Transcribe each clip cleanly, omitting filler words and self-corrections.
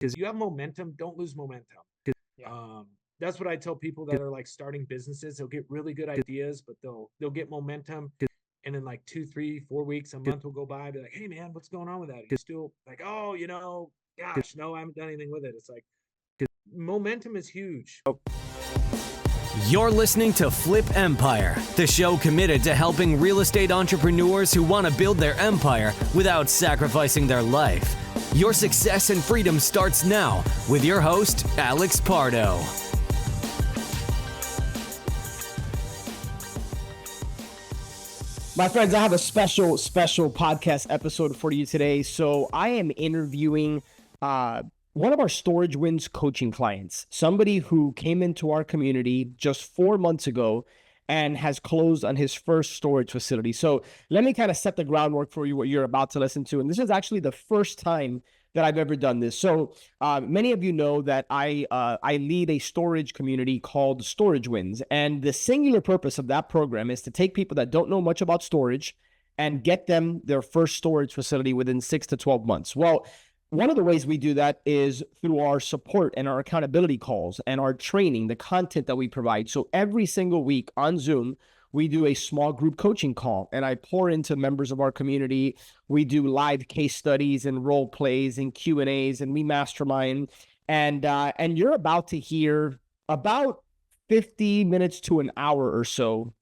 because you have momentum, don't lose momentum. Yeah. That's what I tell people that are like starting businesses. They'll get really good ideas, but they'll get momentum, and in like 2, 3, 4 weeks, a month will go by. Be like, hey man, what's going on with that? You still like, oh, gosh, no, I haven't done anything with it. It's like momentum is huge. You're listening to Flip Empire, the show committed to helping real estate entrepreneurs who want to build their empire without sacrificing their life. Your success and freedom starts now with your host, Alex Pardo. My friends, I have a special podcast episode for you today. So I am interviewing one of our Storage Wins coaching clients, somebody who came into our community just 4 months ago and has closed on his first storage facility. So let me kind of set the groundwork for you, what you're about to listen to. And this is actually the first time that I've ever done this. So many of you know that I lead a storage community called Storage Wins. And the singular purpose of that program is to take people that don't know much about storage and get them their first storage facility within 6 to 12 months. Well, one of the ways we do that is through our support and our accountability calls and our training, the content that we provide. So every single week on Zoom, we do a small group coaching call, and I pour into members of our community. We do live case studies and role plays and Q&As, and we mastermind. And you're about to hear about 50 minutes to an hour or so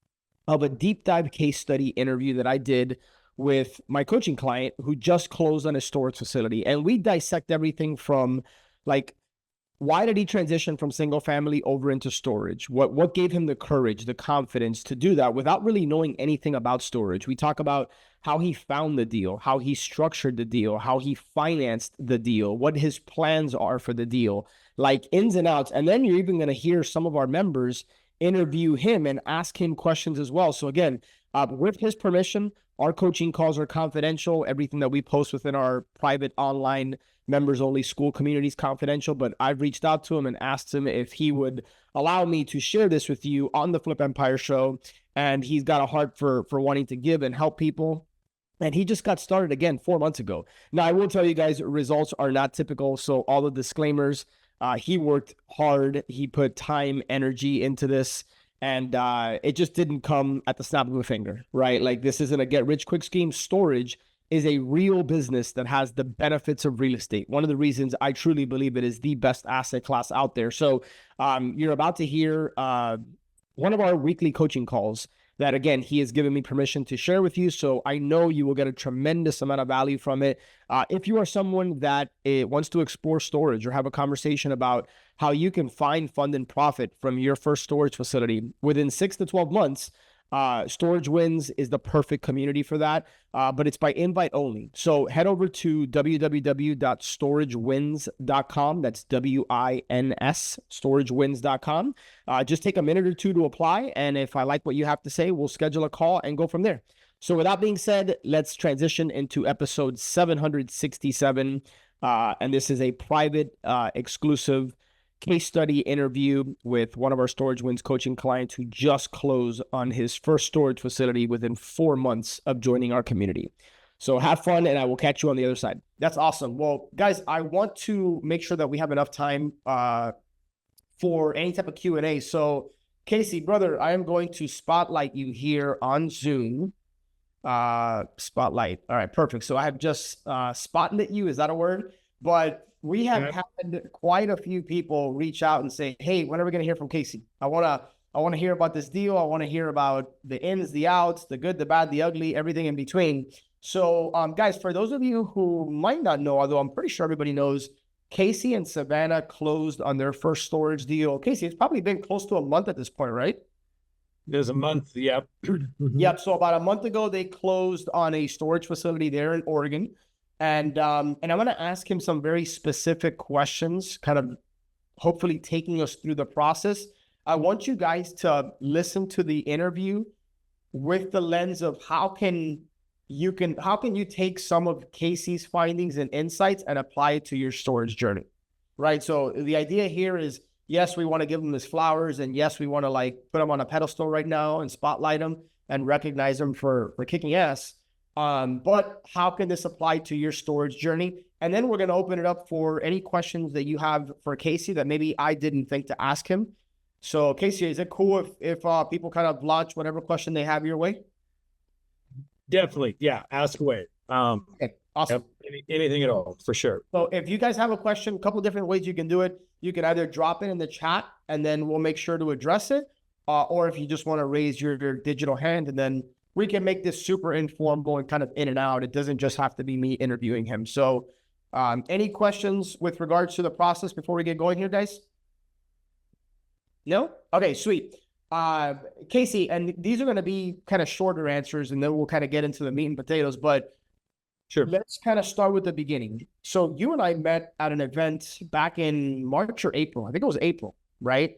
of a deep dive case study interview that I did with my coaching client who just closed on a storage facility. And we dissect everything from like, why did he transition from single family over into storage? What gave him the courage, the confidence to do that without really knowing anything about storage? We talk about how he found the deal, how he structured the deal, how he financed the deal, what his plans are for the deal, like ins and outs. And then you're even going to hear some of our members interview him and ask him questions as well. So again, with his permission, our coaching calls are confidential. Everything that we post within our private online members only school community is confidential, but I've reached out to him and asked him if he would allow me to share this with you on the Flip Empire show. And he's got a heart for wanting to give and help people. And he just got started again 4 months ago. Now, I will tell you guys, results are not typical. So all the disclaimers, he worked hard. He put time, energy into this. And it just didn't come at the snap of a finger, right? Like, this isn't a get rich quick scheme. Storage is a real business that has the benefits of real estate. One of the reasons I truly believe it is the best asset class out there. So you're about to hear one of our weekly coaching calls that, again, he has given me permission to share with you. So I know you will get a tremendous amount of value from it. If you are someone that wants to explore storage or have a conversation about how you can find, fund, and profit from your first storage facility within 6 to 12 months, Storage Wins is the perfect community for that, but it's by invite only. So head over to www.storagewins.com. That's WINS, storagewins.com. Just take a minute or two to apply, and if I like what you have to say, we'll schedule a call and go from there. So with that being said, let's transition into episode 767, and this is a private, exclusive case study interview with one of our Storage Wins coaching clients who just closed on his first storage facility within 4 months of joining our community. So have fun, and I will catch you on the other side. That's awesome. Well, guys, I want to make sure that we have enough time for any type of Q&A. So Casey, brother, I am going to spotlight you here on Zoom. Spotlight. All right, perfect. So I have just spotlit you. Is that a word? But we have had quite a few people reach out and say, hey, when are we going to hear from Casey? I want to hear about this deal. I want to hear about the ins, the outs, the good, the bad, the ugly, everything in between. So, guys, for those of you who might not know, although I'm pretty sure everybody knows, Casey and Savannah closed on their first storage deal. Casey, it's probably been close to a month at this point, right? There's a month. Yep. Yep. So about a month ago, they closed on a storage facility there in Oregon. And I'm going to ask him some very specific questions, kind of hopefully taking us through the process. I want you guys to listen to the interview with the lens of how can you take some of Casey's findings and insights and apply it to your storage journey, right? So the idea here is, yes, we want to give him his flowers, and yes, we want to like put him on a pedestal right now and spotlight him and recognize him for kicking ass. But how can this apply to your storage journey? And then we're going to open it up for any questions that you have for Casey that maybe I didn't think to ask him. So Casey, is it cool if people kind of launch whatever question they have your way? Definitely. Yeah. Ask away. Okay, awesome. Anything at all, for sure. So if you guys have a question, a couple different ways you can do it. You can either drop it in the chat and then we'll make sure to address it. Or if you just want to raise your digital hand, and then we can make this super informal and kind of in and out. It doesn't just have to be me interviewing him. So any questions with regards to the process before we get going here, guys? No? Okay, sweet. Casey, and these are going to be kind of shorter answers, and then we'll kind of get into the meat and potatoes, but sure. Let's kind of start with the beginning. So you and I met at an event back in March or April. I think it was April, right?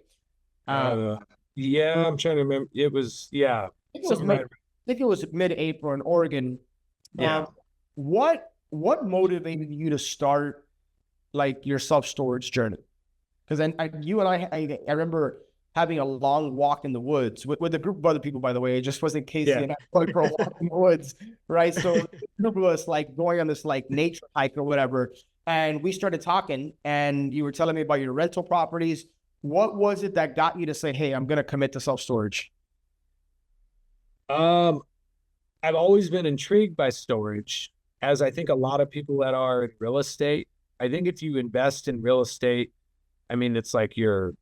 Yeah, I'm trying to remember. It was, yeah. I think it was mid-April in Oregon. Yeah. What motivated you to start like your self-storage journey? Because then you and I remember having a long walk in the woods with a group of other people, by the way. It just wasn't Casey and I going for a walk in the woods, right? So a group of us like going on this like nature hike or whatever. And we started talking and you were telling me about your rental properties. What was it that got you to say, hey, I'm going to commit to self-storage? I've always been intrigued by storage, as I think a lot of people that are in real estate. I think if you invest in real estate, I mean, it's like you're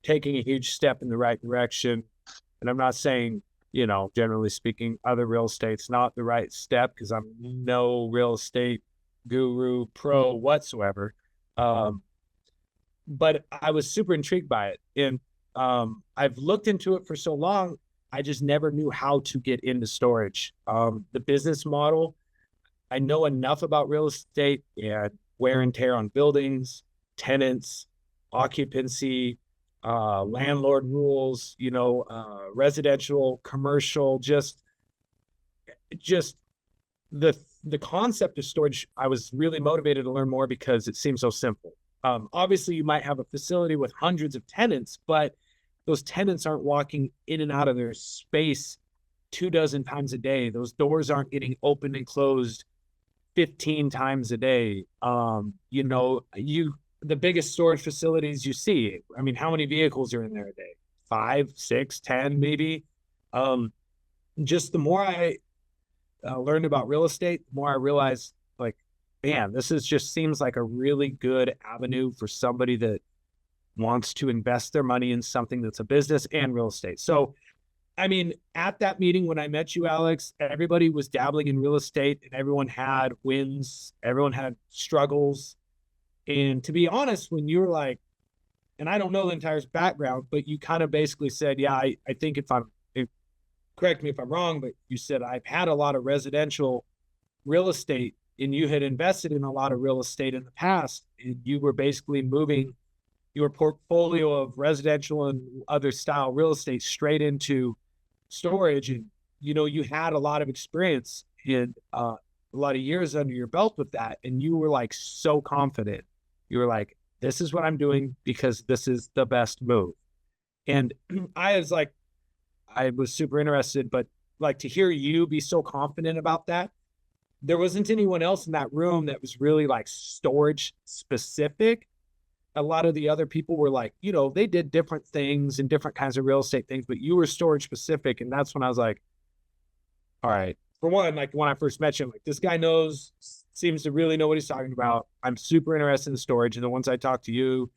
taking a huge step in the right direction. And I'm not saying, generally speaking, other real estate's not the right step, because I'm no real estate guru pro whatsoever. But I was super intrigued by it. And I've looked into it for so long, I just never knew how to get into storage. The business model, I know enough about real estate and wear and tear on buildings, tenants, occupancy, landlord rules, residential, commercial, just the concept of storage. I was really motivated to learn more because it seems so simple. Obviously you might have a facility with hundreds of tenants, but those tenants aren't walking in and out of their space 24 times a day. Those doors aren't getting opened and closed 15 times a day. The biggest storage facilities you see, I mean, how many vehicles are in there a day? 5, 6, 10, maybe. Just the more I learned about real estate, the more I realized, like, man, this just seems like a really good avenue for somebody that wants to invest their money in something that's a business and real estate. So, I mean, at that meeting when I met you, Alex, everybody was dabbling in real estate and everyone had wins, everyone had struggles. And to be honest, when you were like, and I don't know the entire background, but you kind of basically said, yeah, I think correct me if I'm wrong, but you said, I've had a lot of residential real estate, and you had invested in a lot of real estate in the past, and you were basically moving your portfolio of residential and other style real estate straight into storage. And, you had a lot of experience in a lot of years under your belt with that. And you were like so confident. You were like, this is what I'm doing because this is the best move. And I was super interested, but like to hear you be so confident about that. There wasn't anyone else in that room that was really like storage specific. A lot of the other people were like, they did different things and different kinds of real estate things, but you were storage specific. And that's when I was like, all right, for one, like when I first met you, I'm like, this guy seems to really know what he's talking about. I'm super interested in storage. And the once I talked to you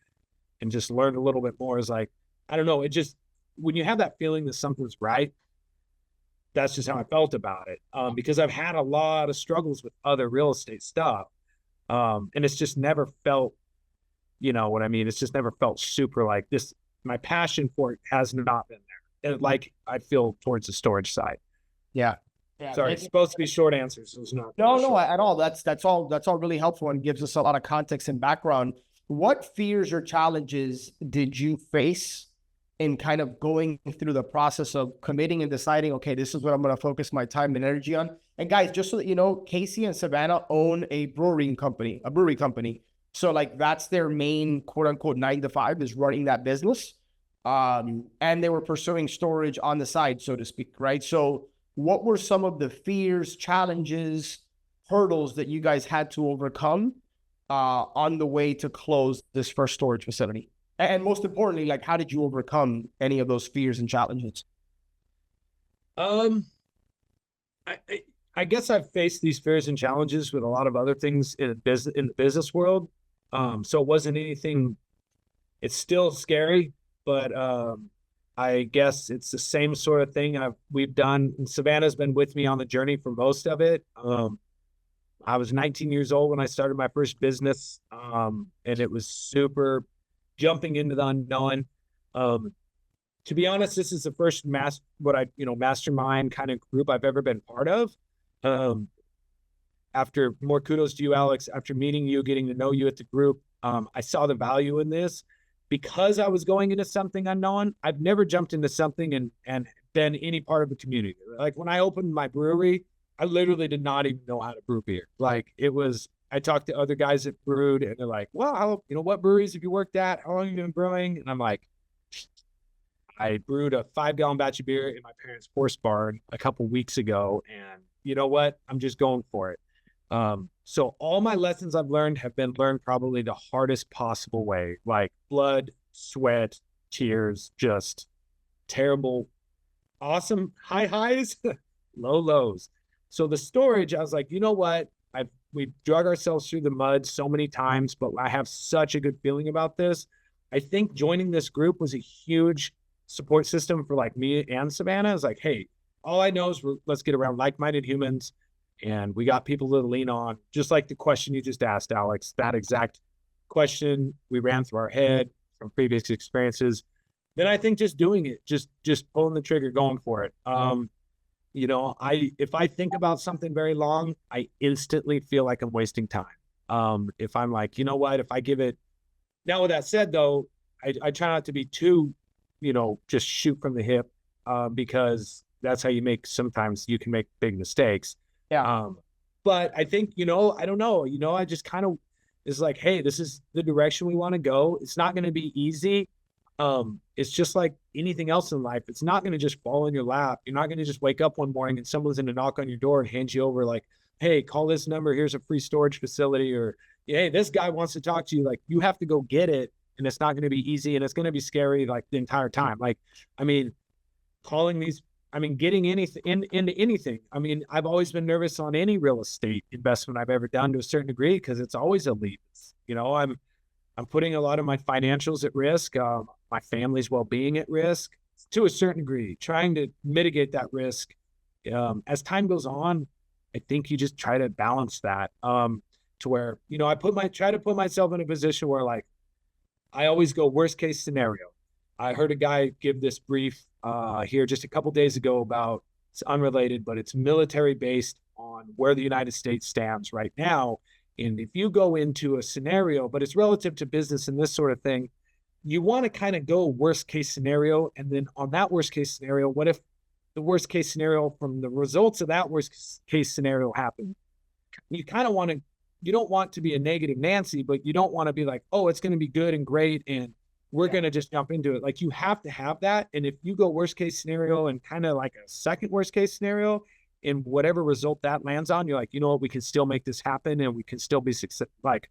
and just learned a little bit more, is like, I don't know. It just, when you have that feeling that something's right, that's just how I felt about it. Because I've had a lot of struggles with other real estate stuff. And it's just never felt, you know what I mean? It's just never felt super like this. My passion for it has not been there. And like I feel towards the storage side. Yeah. Sorry, it's supposed to be short answers. So it's not. No, at all. That's all really helpful and gives us a lot of context and background. What fears or challenges did you face in kind of going through the process of committing and deciding, okay, this is what I'm going to focus my time and energy on? And guys, just so that you know, Casey and Savannah own a brewery company. So like that's their main quote unquote 9 to 5 is running that business. And they were pursuing storage on the side, so to speak, right? So what were some of the fears, challenges, hurdles that you guys had to overcome on the way to close this first storage facility? And most importantly, like, how did you overcome any of those fears and challenges? Um, I guess I've faced these fears and challenges with a lot of other things in the business world. So it wasn't anything. It's still scary, but I guess it's the same sort of thing we've done. And Savannah's been with me on the journey for most of it. I was 19 years old when I started my first business, and it was super jumping into the unknown. To be honest, this is the first mastermind kind of group I've ever been part of. After more kudos to you, Alex, after meeting you, getting to know you at the group, I saw the value in this because I was going into something unknown. I've never jumped into something and been any part of a community. Like when I opened my brewery, I literally did not even know how to brew beer. Like I talked to other guys that brewed and they're like, well, what breweries have you worked at? How long have you been brewing? And I'm like, I brewed a 5-gallon batch of beer in my parents' horse barn a couple weeks ago. And you know what? I'm just going for it. So all my lessons I've learned have been learned probably the hardest possible way, like blood, sweat, tears, just terrible, awesome high highs, low lows. So the storage, I was like, you know what? We've drug ourselves through the mud so many times, but I have such a good feeling about this. I think joining this group was a huge support system for like me and Savannah. It's like, hey, all I know is let's get around like-minded humans, and we got people to lean on. Just like the question you just asked, Alex, that exact question we ran through our head from previous experiences. Then I think just doing it, just pulling the trigger, going for it. If I think about something very long, I instantly feel like I'm wasting time. If I'm like, you know what, if I give it. Now with that said, though, I try not to be too, just shoot from the hip, because that's how sometimes you can make big mistakes. Yeah. But I think, I don't know, I just kind of is like, hey, this is the direction we want to go. It's not going to be easy. It's just like anything else in life. It's not going to just fall in your lap. You're not going to just wake up one morning and someone's going to knock on your door and hand you over like, hey, call this number. Here's a free storage facility, or, hey, this guy wants to talk to you. Like, you have to go get it. And it's not going to be easy. And it's going to be scary like the entire time. Like, getting anything into anything. I've always been nervous on any real estate investment I've ever done to a certain degree, because it's always a leap. I'm putting a lot of my financials at risk, my family's well-being at risk to a certain degree, trying to mitigate that risk. As time goes on, I think you just try to balance that, to where, I try to put myself in a position where, like, I always go worst case scenario. I heard a guy give this brief here just a couple days ago about, it's unrelated, but it's military based on where the United States stands right now. And if you go into a scenario, but it's relative to business and this sort of thing, you want to kind of go worst case scenario. And then on that worst case scenario, what if the worst case scenario from the results of that worst case scenario happen? You kind of you don't want to be a negative Nancy, but you don't want to be like, oh, it's going to be good and great, and we're going to just jump into it. Like, you have to have that. And if you go worst case scenario and kind of like a second worst case scenario, and whatever result that lands on, you're like, you know what, we can still make this happen and we can still be successful. Like,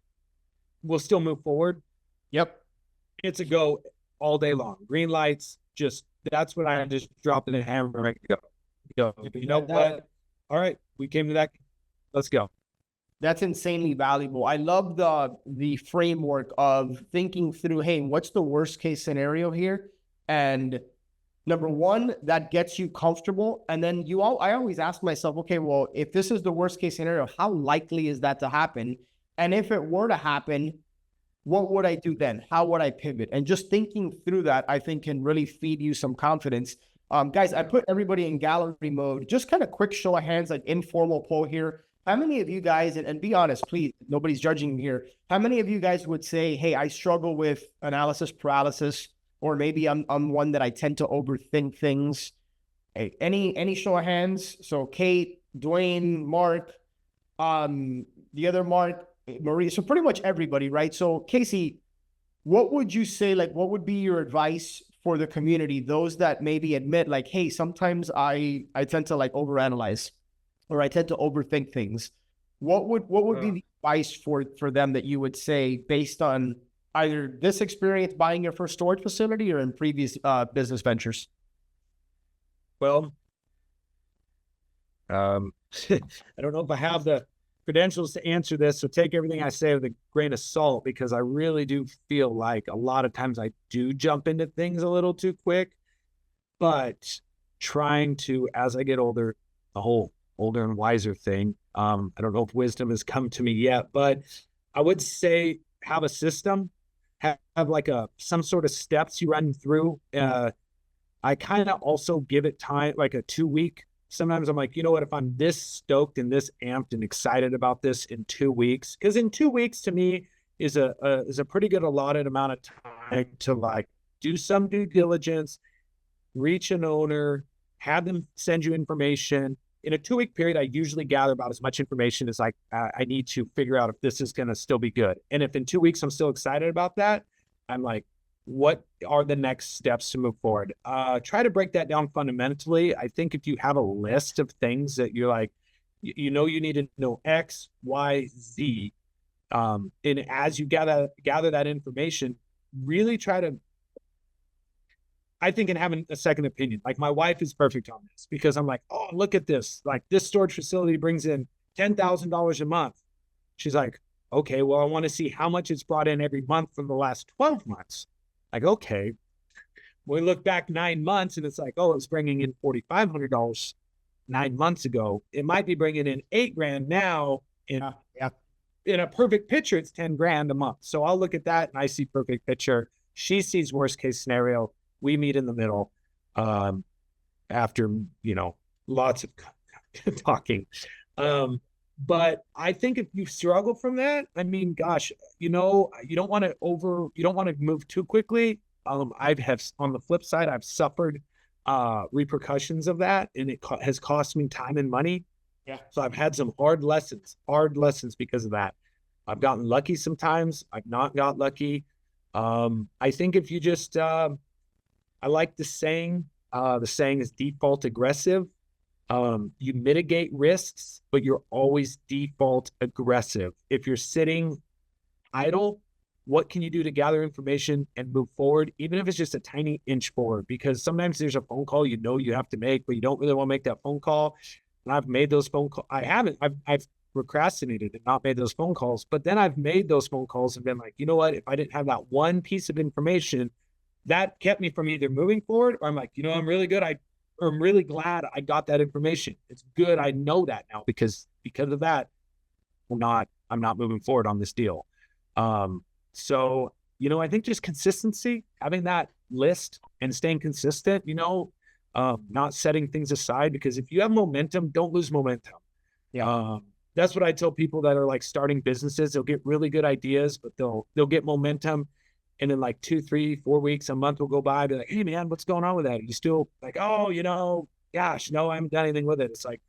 we'll still move forward. Yep. It's a go all day long. Green lights, that's what I just dropped in a hammer and go. You know what? All right, we came to that. Let's go. That's insanely valuable. I love the framework of thinking through, hey, what's the worst case scenario here? And number one, that gets you comfortable. And then I always ask myself, okay, well, if this is the worst case scenario, how likely is that to happen? And if it were to happen, what would I do then? How would I pivot? And just thinking through that, I think, can really feed you some confidence. Guys, I put everybody in gallery mode. Just kind of quick show of hands, like informal poll here. How many of you guys, and be honest, please, nobody's judging here. How many of you guys would say, hey, I struggle with analysis paralysis, or maybe I'm one that I tend to overthink things? Hey, any show of hands? So Kate, Dwayne, Mark, the other Mark, Marie. So pretty much everybody, right? So Casey, what would you say, like, what would be your advice for the community, those that maybe admit like, hey, sometimes I tend to like overanalyze, or I tend to overthink things? What would be the advice for them that you would say based on either this experience buying your first storage facility or in previous business ventures? Well, I don't know if I have the credentials to answer this, so take everything I say with a grain of salt, because I really do feel like a lot of times I do jump into things a little too quick. But trying to, as I get older, the whole older and wiser thing, I don't know if wisdom has come to me yet, but I would say have a system, have like some sort of steps you run through. I kind of also give it time, like a 2-week. Sometimes I'm like, you know what, if I'm this stoked and this amped and excited about this in 2 weeks, because in 2 weeks to me is a pretty good allotted amount of time to like do some due diligence, reach an owner, have them send you information. In a 2-week period, I usually gather about as much information as I need to figure out if this is going to still be good. And if in 2 weeks I'm still excited about that, I'm like, what are the next steps to move forward? Try to break that down fundamentally. I think if you have a list of things that you're like, you need to know X, Y, Z. And as you gather that information, really try to, I think, in having a second opinion. Like my wife is perfect on this, because I'm like, oh, look at this. Like this storage facility brings in $10,000 a month. She's like, okay, well, I want to see how much it's brought in every month for the last 12 months. Like, okay, we look back 9 months and it's like, oh, it was bringing in $4,500 9 months ago. It might be bringing in $8,000 now. In a perfect picture, it's $10,000 a month. So I'll look at that and I see perfect picture. She sees worst case scenario. We meet in the middle after, lots of talking. But I think if you struggle from that, I mean, gosh, you don't want to move too quickly. On the flip side, I've suffered repercussions of that, and it has cost me time and money. Yeah. So I've had some hard lessons because of that. I've gotten lucky sometimes. I've not got lucky. I think if you just, I like the saying is default aggressive. You mitigate risks, but you're always default aggressive. If you're sitting idle, what can you do to gather information and move forward, even if it's just a tiny inch forward? Because sometimes there's a phone call you have to make, but you don't really want to make that phone call. And I've made those phone calls. I've procrastinated and not made those phone calls, but then I've made those phone calls and been like, you know what, if I didn't have that one piece of information, that kept me from either moving forward, or I'm like, I'm really good. I'm really glad I got that information. It's good. I know that now because of that, I'm not moving forward on this deal. So, I think just consistency, having that list and staying consistent, not setting things aside, because if you have momentum, don't lose momentum. Yeah. That's what I tell people that are like starting businesses. They'll get really good ideas, but they'll get momentum. And in like 2, 3, 4 weeks, a month will go by. Be like, hey man, what's going on with that? Are you still like, oh, gosh, no, I haven't done anything with it. It's like,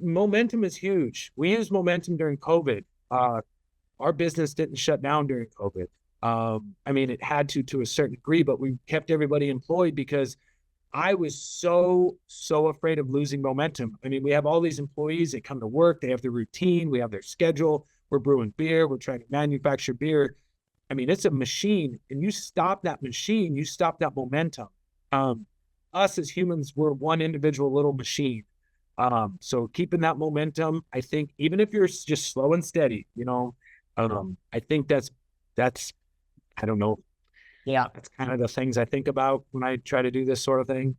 momentum is huge. We used momentum during COVID. Our business didn't shut down during COVID. I mean, it had to a certain degree, but we kept everybody employed because I was so afraid of losing momentum. I mean, we have all these employees, they come to work, they have their routine, we have their schedule, we're brewing beer, we're trying to manufacture beer. I mean, it's a machine, and you stop that machine, you stop that momentum. Us as humans, we're one individual little machine. So keeping that momentum, I think, even if you're just slow and steady, I think that's, I don't know. Yeah. That's kind of the things I think about when I try to do this sort of thing.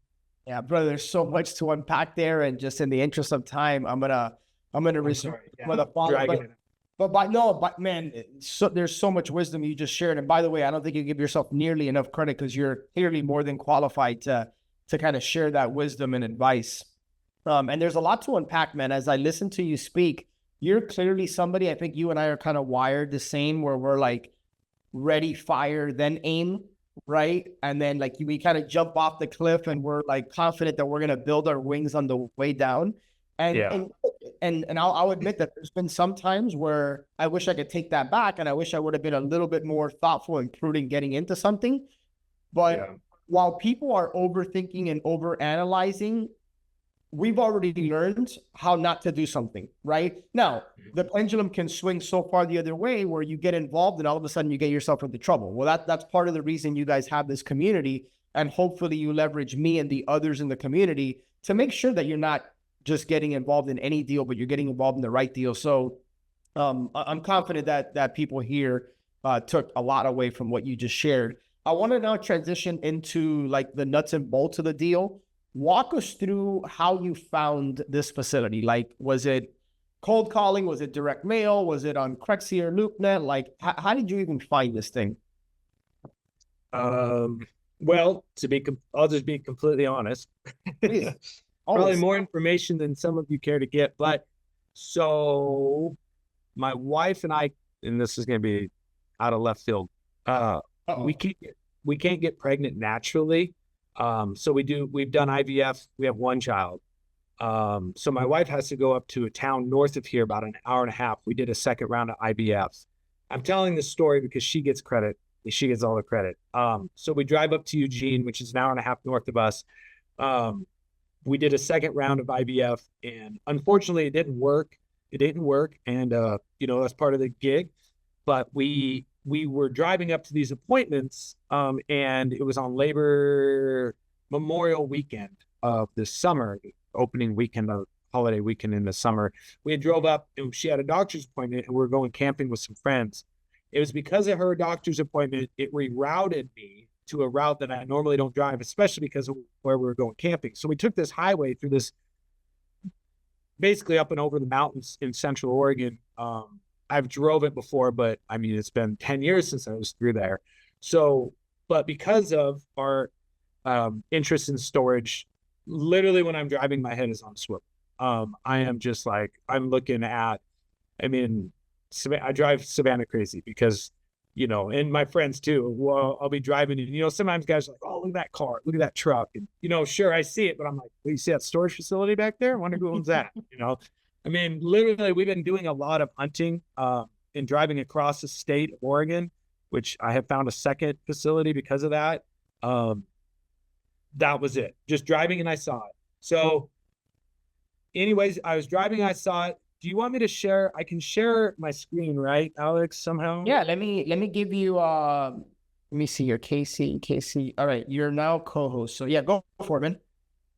Yeah, brother, there's so much to unpack there. And just in the interest of time, I'm gonna resume with a follow-up. But man, there's so much wisdom you just shared. And by the way, I don't think you give yourself nearly enough credit, because you're clearly more than qualified to kind of share that wisdom and advice. And there's a lot to unpack, man. As I listen to you speak, you're clearly somebody, I think you and I are kind of wired the same, where we're like ready, fire, then aim, right? And then like we kind of jump off the cliff and we're like confident that we're going to build our wings on the way down. And I'll admit that there's been some times where I wish I could take that back, and I wish I would have been a little bit more thoughtful and prudent getting into something. But while people are overthinking and overanalyzing, we've already learned how not to do something, right? Now, the pendulum can swing so far the other way where you get involved and all of a sudden you get yourself into trouble. Well, that's part of the reason you guys have this community, and hopefully you leverage me and the others in the community to make sure that you're not just getting involved in any deal, but you're getting involved in the right deal. So I'm confident that people here took a lot away from what you just shared. I want to now transition into like the nuts and bolts of the deal. Walk us through how you found this facility. Like, was it cold calling? Was it direct mail? Was it on Crexy or LoopNet? Like, how did you even find this thing? Well, I'll just be completely honest. Please. Probably more information than some of you care to get. But so my wife and I, and this is going to be out of left field. We can't get pregnant naturally. So we've done IVF. We have one child. So my wife has to go up to a town north of here, about an hour and a half. We did a second round of IVF. I'm telling this story because she gets credit. She gets all the credit. So we drive up to Eugene, which is an hour and a half north of us. We did a second round of IVF, and unfortunately it didn't work. And, that's part of the gig, but we were driving up to these appointments, and it was on Memorial weekend of the summer, opening weekend of holiday weekend in the summer. We had drove up, and she had a doctor's appointment, and we were going camping with some friends. It was because of her doctor's appointment, it rerouted me to a route that I normally don't drive, especially because of where we were going camping. So we took this highway through this, basically up and over the mountains in Central Oregon. I've drove it before, but I mean, it's been 10 years since I was through there. So, but because of our interest in storage, literally when I'm driving, my head is on a swivel. I am just like, I'm looking at, I drive Savannah crazy because, and my friends too, well, I'll be driving and, sometimes guys are like, oh, look at that car, look at that truck. And, sure, I see it, but I'm like, well, you see that storage facility back there? I wonder who owns that, literally we've been doing a lot of hunting and driving across the state of Oregon, which I have found a second facility because of that. That was it. Just driving and I saw it. So anyways, I was driving, I saw it. Do you want me to share? I can share my screen, right, Alex, somehow? Yeah, let me give you let me see your Casey. All right, you're now co-host. So yeah, go for it, man.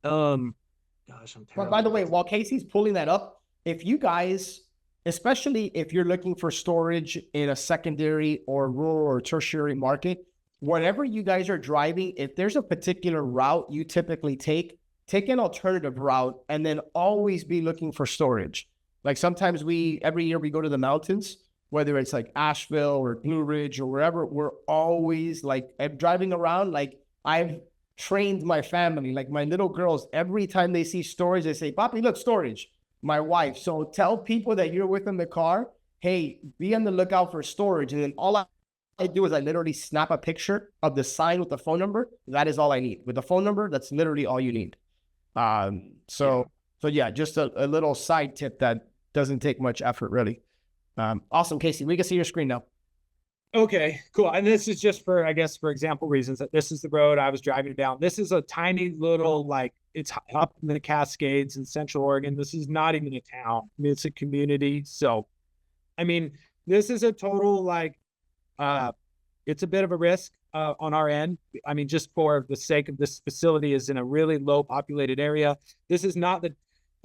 Gosh, I'm terrible. By the way, while Casey's pulling that up, if you guys, especially if you're looking for storage in a secondary or rural or tertiary market, whatever you guys are driving, if there's a particular route you typically take an alternative route and then always be looking for storage. Like sometimes every year we go to the mountains, whether it's like Asheville or Blue Ridge or wherever, we're always like, I'm driving around, like I've trained my family, like my little girls, every time they see storage, they say, Papi, look, storage, my wife. So tell people that you're with in the car, hey, be on the lookout for storage. And then all I do is I literally snap a picture of the sign with the phone number. That is all I need. With the phone number, that's literally all you need. So yeah, just a little side tip that doesn't take much effort, really. Awesome, Casey. We can see your screen now. Okay, cool. And this is just for, I guess, for example reasons, that this is the road I was driving down. This is a tiny little, like, it's up in the Cascades in Central Oregon. This is not even a town. It's a community. So, this is a total, like, it's a bit of a risk on our end. Just for the sake of this facility is in a really low populated area. This is not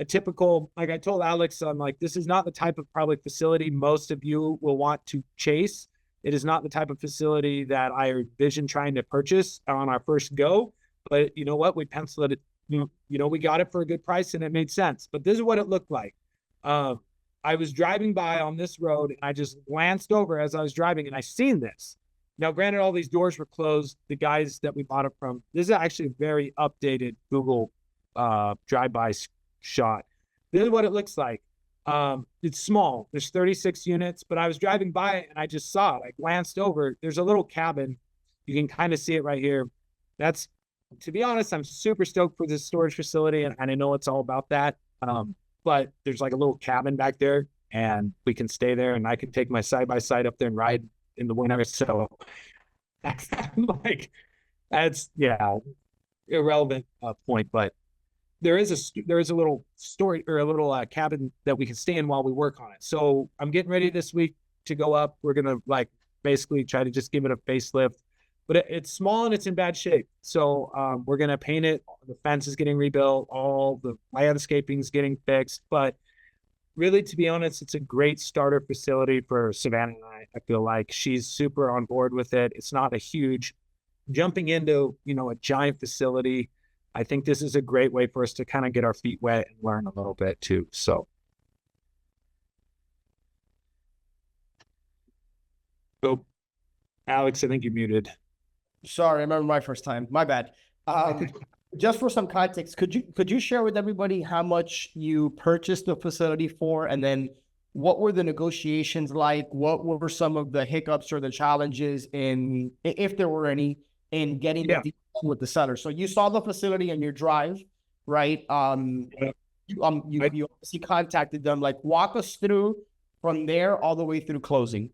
a typical, like I told Alex, I'm like, this is not the type of probably facility most of you will want to chase. It is not the type of facility that I envision trying to purchase on our first go. But you know what? We penciled it, we got it for a good price and it made sense. But this is what it looked like. I was driving by on this road and I just glanced over as I was driving and I seen this. Now, granted, all these doors were closed. The guys that we bought it from, this is actually a very updated Google drive-by shot. This is what it looks like. It's small. There's 36 units, but I was driving by it and I just saw it. I glanced over. There's a little cabin. You can kind of see it right here. That's, to be honest, I'm super stoked for this storage facility and I know it's all about that. But there's like a little cabin back there and we can stay there and I can take my side-by-side up there and ride in the winter. So that's irrelevant point, but there is a little story or a little cabin that we can stay in while we work on it. So I'm getting ready this week to go up. We're going to like basically try to just give it a facelift, but it's small and it's in bad shape. So we're going to paint it. The fence is getting rebuilt. All the landscaping is getting fixed, but really, to be honest, it's a great starter facility for Savannah and I feel like she's super on board with it. It's not a huge jumping into, a giant facility. I think this is a great way for us to kind of get our feet wet and learn a little bit too. So, Alex, I think you're muted. Sorry, I remember my first time. My bad. Just for some context, could you share with everybody how much you purchased the facility for, and then what were the negotiations like? What were some of the hiccups or the challenges in, if there were any, in getting the deal with the seller? So you saw the facility in your drive, right? You obviously contacted them. Like, walk us through from there all the way through closing.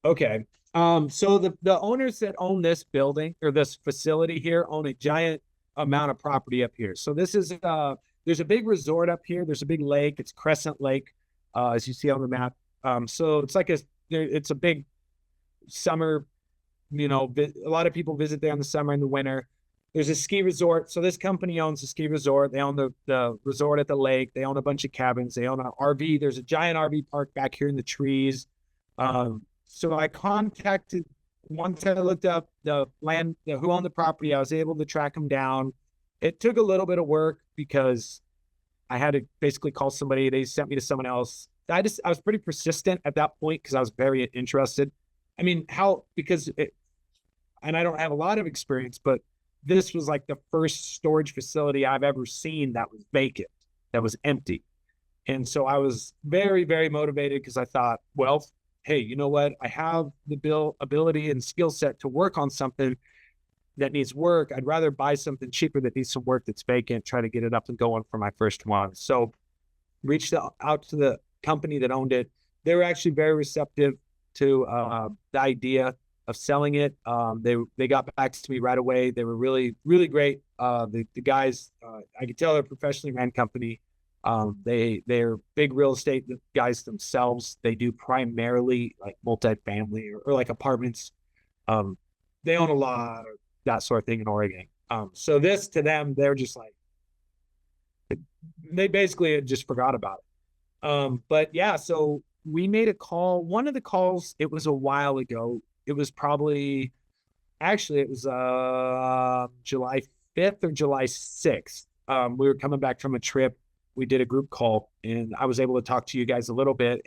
Okay. So the owners that own this building or this facility here own a giant amount of property up here. So this is there's a big resort up here. There's a big lake. It's Crescent Lake, as you see on the map. So it's like it's a big summer. A lot of people visit there in the summer and the winter. There's a ski resort. So this company owns a ski resort. They own the resort at the lake. They own a bunch of cabins. They own an RV. There's a giant RV park back here in the trees. So I contacted, once I looked up the land, who owned the property, I was able to track them down. It took a little bit of work because I had to basically call somebody. They sent me to someone else. I was pretty persistent at that point because I was very interested. I mean, and I don't have a lot of experience, but this was like the first storage facility I've ever seen that was vacant, that was empty. And so I was very, very motivated because I thought, well, hey, you know what? I have the ability and skill set to work on something that needs work. I'd rather buy something cheaper that needs some work that's vacant, try to get it up and going for my first one. So reached out to the company that owned it. They were actually very receptive to the idea of selling it. They got back to me right away. They were really, really great. The guys, I could tell they're a professionally ran company. They're big real estate guys themselves. They do primarily like multifamily or like apartments. They own a lot of that sort of thing in Oregon. So this to them, they're just like, they basically just forgot about it. But yeah, so we made a call. One of the calls, it was a while ago. It was probably, actually it was July 5th or July 6th. We were coming back from a trip. We did a group call and I was able to talk to you guys a little bit.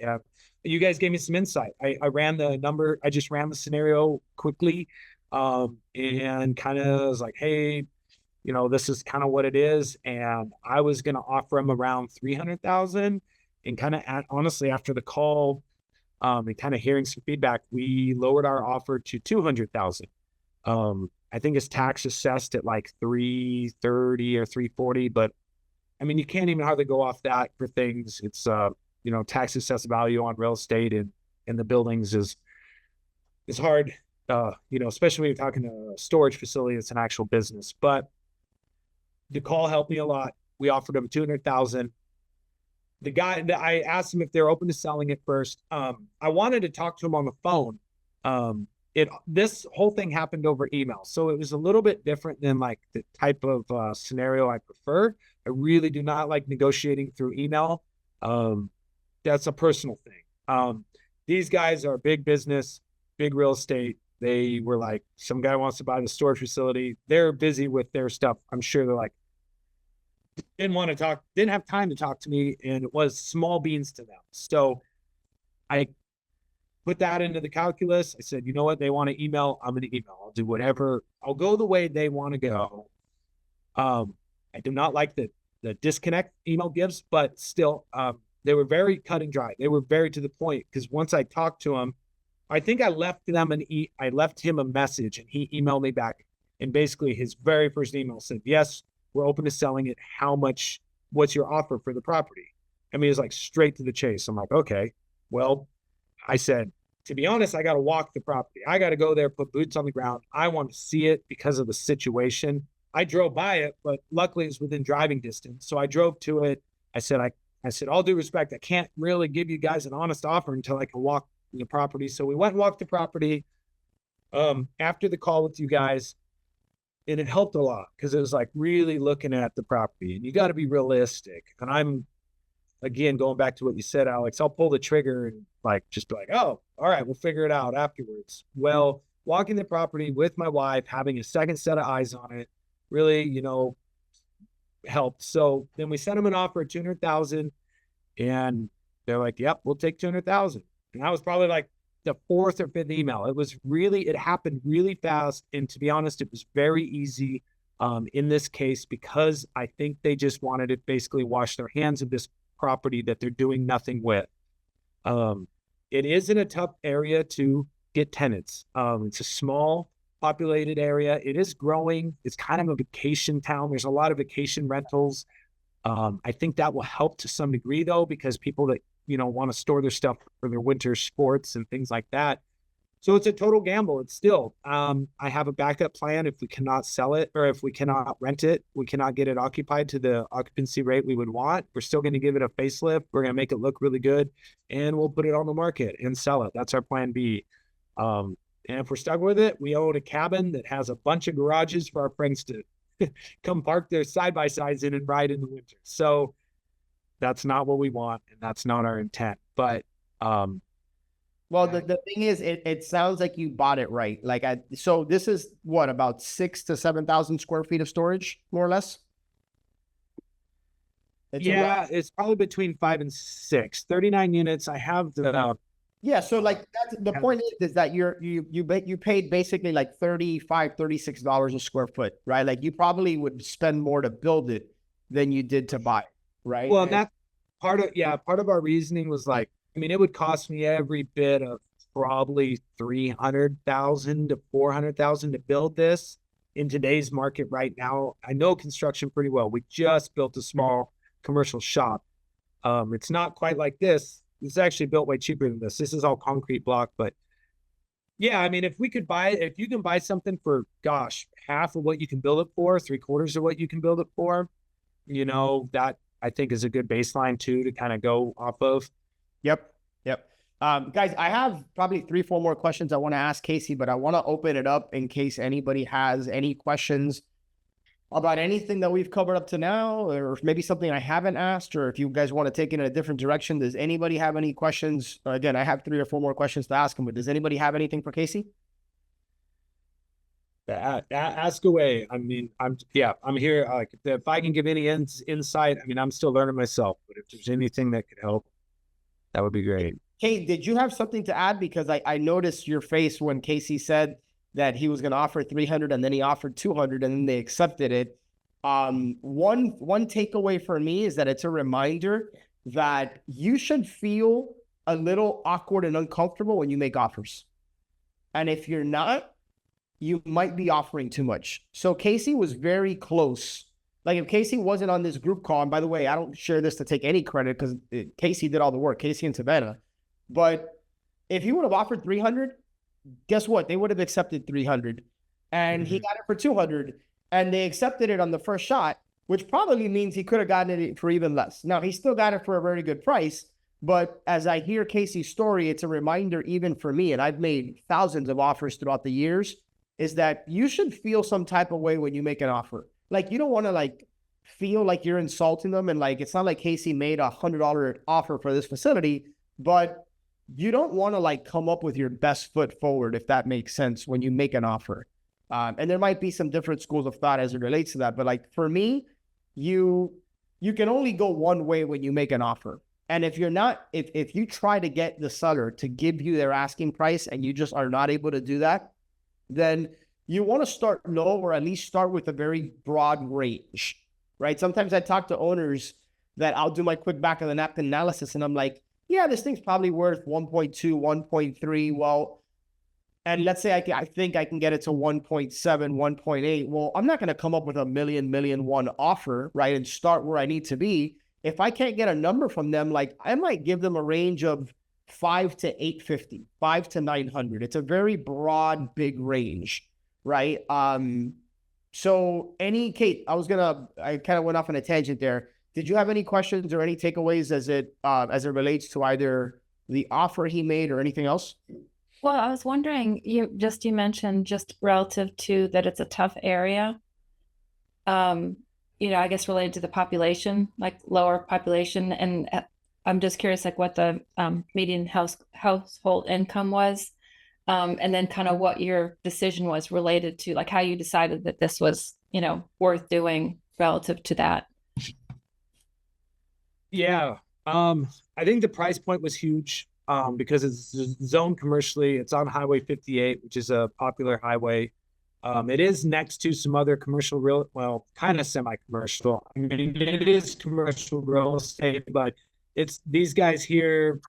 You guys gave me some insight. I ran the number. I just ran the scenario quickly and kind of was like, hey, this is kind of what it is. And I was going to offer them around 300,000 and kind of honestly, after the call and kind of hearing some feedback, we lowered our offer to 200,000. I think it's tax assessed at like 330 or 340, but I mean, you can't even hardly go off that for things. It's, tax assessed value on real estate and the buildings is hard, especially when you're talking to a storage facility. It's an actual business, but the call helped me a lot. We offered them 200,000. The guy that I asked him if they're open to selling it first. I wanted to talk to him on the phone. This whole thing happened over email. So it was a little bit different than like the type of scenario I prefer. I really do not like negotiating through email. That's a personal thing. These guys are big business, big real estate. They were like, some guy wants to buy the storage facility. They're busy with their stuff. I'm sure they're like, didn't have time to talk to me. And it was small beans to them. So I put that into the calculus. I said, you know what? They want to email. I'm going to email. I'll do whatever. I'll go the way they want to go. I do not like the disconnect email gives, but still, they were very cut and dry. They were very to the point because once I talked to them, I think I left him a message and he emailed me back. And basically his very first email said, yes, we're open to selling it. How much, what's your offer for the property? I mean, it's like straight to the chase. I'm like, okay, well, I said, to be honest, I got to walk the property. I got to go there, put boots on the ground. I want to see it because of the situation. I drove by it, but luckily it's within driving distance. So I drove to it. I said, all due respect, I can't really give you guys an honest offer until I can walk the property. So we went and walked the property after the call with you guys, and it helped a lot because it was like really looking at the property, and you got to be realistic. And I'm, again, going back to what you said, Alex, I'll pull the trigger and like, just be like, oh, all right, we'll figure it out afterwards. Well, walking the property with my wife, having a second set of eyes on it, really, helped. So then we sent them an offer of 200,000, and they're like, yep, we'll take 200,000. And that was probably like the fourth or fifth email. It happened really fast. And to be honest, it was very easy in this case, because I think they just wanted to basically wash their hands of this property that they're doing nothing with. It is in a tough area to get tenants. It's a small populated area. It is growing. It's kind of a vacation town. There's a lot of vacation rentals. I think that will help to some degree though, because people that, want to store their stuff for their winter sports and things like that. So it's a total gamble. It's still, I have a backup plan. If we cannot sell it, or if we cannot rent it, we cannot get it occupied to the occupancy rate we would want, we're still going to give it a facelift. We're going to make it look really good, and we'll put it on the market and sell it. That's our plan B. And if we're stuck with it, we own a cabin that has a bunch of garages for our friends to come park their side-by-sides in and ride in the winter. So that's not what we want, and that's not our intent. But well, the thing is, it sounds like you bought it right. So this is what, about 6,000 to 7,000 square feet of storage, more or less? It's probably between 5 and 6, 39 units. I have the yeah. So like that's the point is that you paid basically like $35, $36 a square foot, right? Like you probably would spend more to build it than you did to buy it, right? Well, that part of our reasoning was like, I mean, it would cost me every bit of probably $300,000 to $400,000 to build this in today's market right now. I know construction pretty well. We just built a small commercial shop. It's not quite like this. It's actually built way cheaper than this. This is all concrete block, but yeah, I mean, if we could buy it, if you can buy something for, gosh, half of what you can build it for, 3/4 of what you can build it for, that I think is a good baseline too, to kind of go off of. Yep. Guys, I have probably 3-4 more questions I want to ask Casey, but I want to open it up in case anybody has any questions about anything that we've covered up to now, or maybe something I haven't asked, or if you guys want to take it in a different direction. Does anybody have any questions? Again, I have 3 or 4 more questions to ask him, but does anybody have anything for Casey? Ask away. I mean, I'm here. Like, if I can give any insight, I mean, I'm still learning myself, but if there's anything that could help, that would be great. Hey, did you have something to add? Because I noticed your face when Casey said that he was going to offer 300 and then he offered 200 and then they accepted it. One takeaway for me is that it's a reminder that you should feel a little awkward and uncomfortable when you make offers. And if you're not, you might be offering too much. So Casey was very close. Like if Casey wasn't on this group call, and by the way, I don't share this to take any credit because Casey did all the work, Casey and Savannah. But if he would have offered 300, guess what? They would have accepted 300, and he got it for 200, and they accepted it on the first shot, which probably means he could have gotten it for even less. Now, he still got it for a very good price, but as I hear Casey's story, it's a reminder even for me, and I've made thousands of offers throughout the years, is that you should feel some type of way when you make an offer. Like, you don't want to like feel like you're insulting them, and like, it's not like Casey made a $100 offer for this facility, but you don't want to like come up with your best foot forward, if that makes sense, when you make an offer. And there might be some different schools of thought as it relates to that. But like for me, you can only go one way when you make an offer. And if you're not, if you try to get the seller to give you their asking price and you just are not able to do that, then you want to start low, or at least start with a very broad range, right? Sometimes I talk to owners that I'll do my quick back of the napkin analysis and I'm like, yeah, this thing's probably worth 1.2, 1.3. Well, and let's say I think I can get it to 1.7, 1.8. Well, I'm not going to come up with a million one offer, right? And start where I need to be. If I can't get a number from them, like I might give them a range of 5 to 850, 5 to 900. It's a very broad, big range, right? So Kate, I kind of went off on a tangent there. Did you have any questions or any takeaways as it relates to either the offer he made or anything else? Well, I was wondering, you mentioned just relative to that it's a tough area. I guess related to the population, like lower population, and I'm just curious, like what the median household income was, and then kind of what your decision was related to, like how you decided that this was, worth doing relative to that. Yeah. I think the price point was huge. Because it's zoned commercially. It's on Highway 58, which is a popular highway. It is next to some other commercial kind of semi-commercial. I mean, it is commercial real estate, but it's these guys here.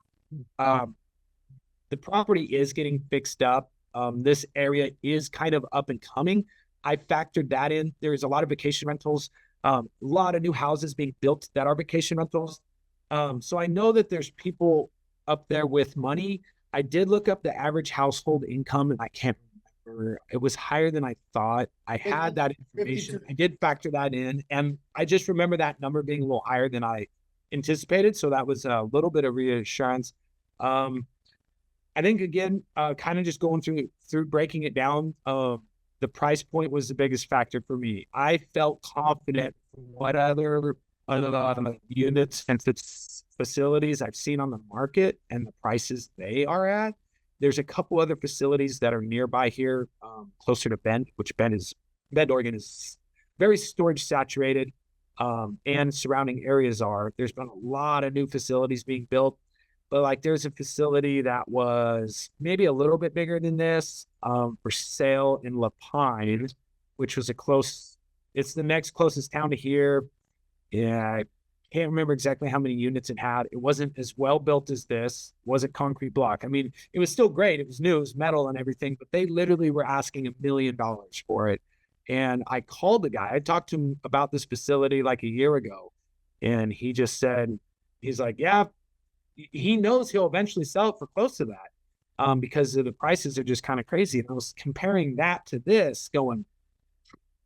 The property is getting fixed up. This area is kind of up and coming. I factored that in. There's a lot of vacation rentals, a lot of new houses being built that are vacation rentals. So I know that there's people up there with money. I did look up the average household income, and I can't remember. It was higher than I thought. I had that information. I did factor that in, and I just remember that number being a little higher than I anticipated. So that was a little bit of reassurance. I think again, kind of just going through breaking it down. The price point was the biggest factor for me. I felt confident what other units and facilities I've seen on the market and the prices they are at. There's a couple other facilities that are nearby here, closer to Bend, which Bend, Oregon is very storage saturated, and surrounding areas are. There's been a lot of new facilities being built, but like there's a facility that was maybe a little bit bigger than this, for sale in La Pine, which was it's the next closest town to here. Yeah, I can't remember exactly how many units it had. It wasn't as well built as this. It wasn't concrete block. I mean, it was still great. It was new, it was metal and everything, but they literally were asking $1 million for it. And I called the guy. I talked to him about this facility like a year ago, and he just said, he's like, yeah, he knows he'll eventually sell it for close to that, because of the prices are just kind of crazy. And I was comparing that to this, going,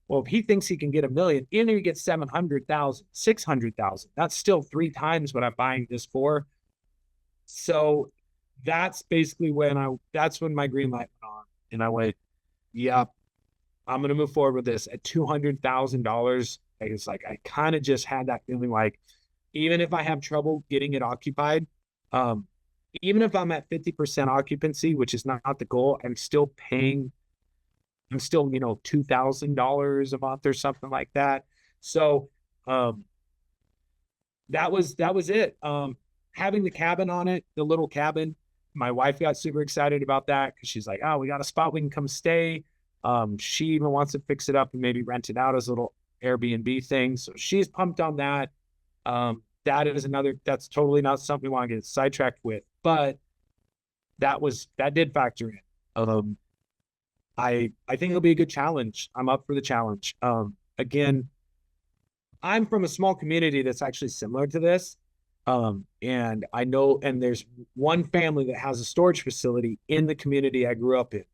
well, if he thinks he can get $1 million, even if he gets 700,000, 600,000, that's still 3 times what I'm buying this for. So that's basically that's when my green light went on, and I went, yep, I'm going to move forward with this at $200,000. It's like, I kind of just had that feeling like, even if I have trouble getting it occupied, even if I'm at 50% occupancy, which is not the goal, I'm still $2,000 a month or something like that. So, that was it. Having the cabin on it, the little cabin, my wife got super excited about that because she's like, oh, we got a spot we can come stay. She even wants to fix it up and maybe rent it out as a little Airbnb thing. So she's pumped on that. That's totally not something we want to get sidetracked with, but that did factor in. I think it'll be a good challenge. I'm up for the challenge. Again, I'm from a small community that's actually similar to this. And I know, and there's one family that has a storage facility in the community I grew up in.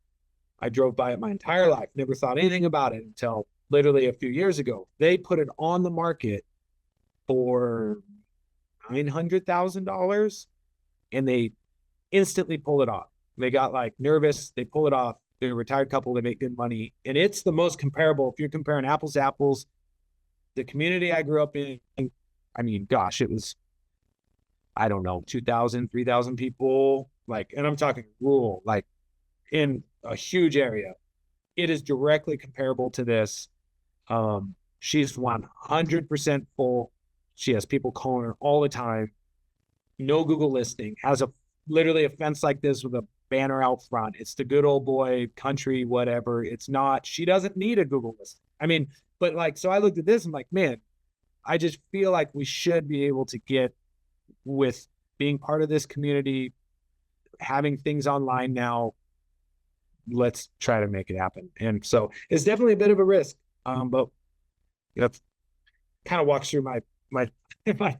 I drove by it my entire life, never thought anything about it until literally a few years ago. They put it on the market for $900,000, and they instantly pull it off. They got like nervous. They pull it off. They're a retired couple. They make good money. And it's the most comparable. If you're comparing apples to apples, the community I grew up in, I mean, gosh, it was, I don't know, 2,000, 3,000 people. Like, and I'm talking rural, like in a huge area. It is directly comparable to this. She's 100% full. She has people calling her all the time. No Google listing. Has literally a fence like this with a banner out front. It's the good old boy country, whatever. It's not, she doesn't need a Google listing. I mean, but like, so I looked at this and I'm like, man, I just feel like we should be able to get with being part of this community, having things online now. Let's try to make it happen. And so it's definitely a bit of a risk. But you know, kind of walks through my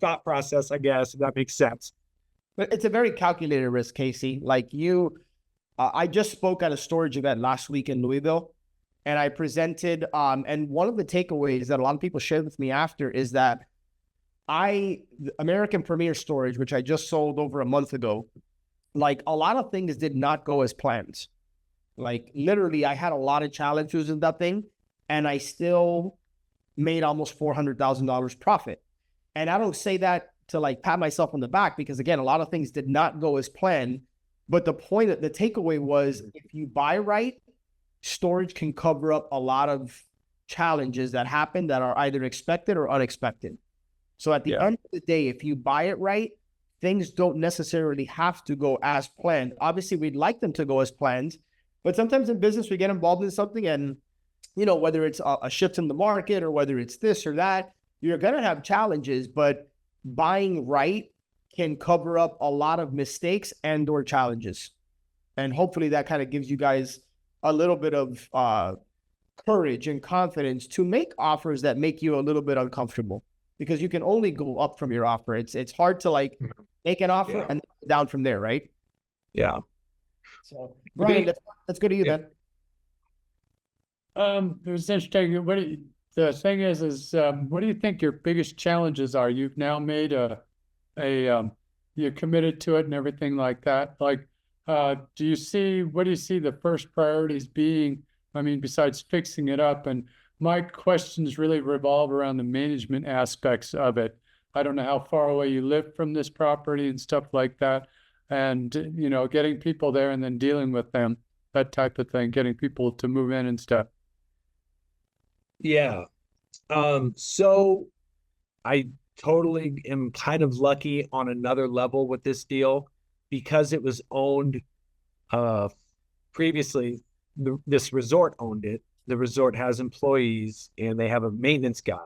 thought process, I guess, if that makes sense. But it's a very calculated risk, Casey. Like I just spoke at a storage event last week in Louisville, and I presented, and one of the takeaways that a lot of people shared with me after is that the American Premier Storage, which I just sold over a month ago, like a lot of things did not go as planned. Like literally, I had a lot of challenges in that thing, and I still made almost $400,000 profit. And I don't say that to like pat myself on the back, because again, a lot of things did not go as planned. But the takeaway was, if you buy right, storage can cover up a lot of challenges that happen that are either expected or unexpected. So at the end of the day, if you buy it right, things don't necessarily have to go as planned. Obviously, we'd like them to go as planned, but sometimes in business, we get involved in something, and, you know, whether it's a shift in the market or whether it's this or that, you're going to have challenges, but buying right can cover up a lot of mistakes and or challenges. And hopefully that kind of gives you guys a little bit of courage and confidence to make offers that make you a little bit uncomfortable, because you can only go up from your offer. It's hard to like make an offer and down from there, right? Yeah. So Brian, let's go to you then. It was interesting. The thing is, what do you think your biggest challenges are? You've now made you're committed to it and everything like that. Like, what do you see the first priorities being? I mean, besides fixing it up, and my questions really revolve around the management aspects of it. I don't know how far away you live from this property and stuff like that. And, you know, getting people there and then dealing with them, that type of thing, getting people to move in and stuff. Yeah. So I totally am kind of lucky on another level with this deal, because it was owned previously. This resort owned it. The resort has employees, and they have a maintenance guy.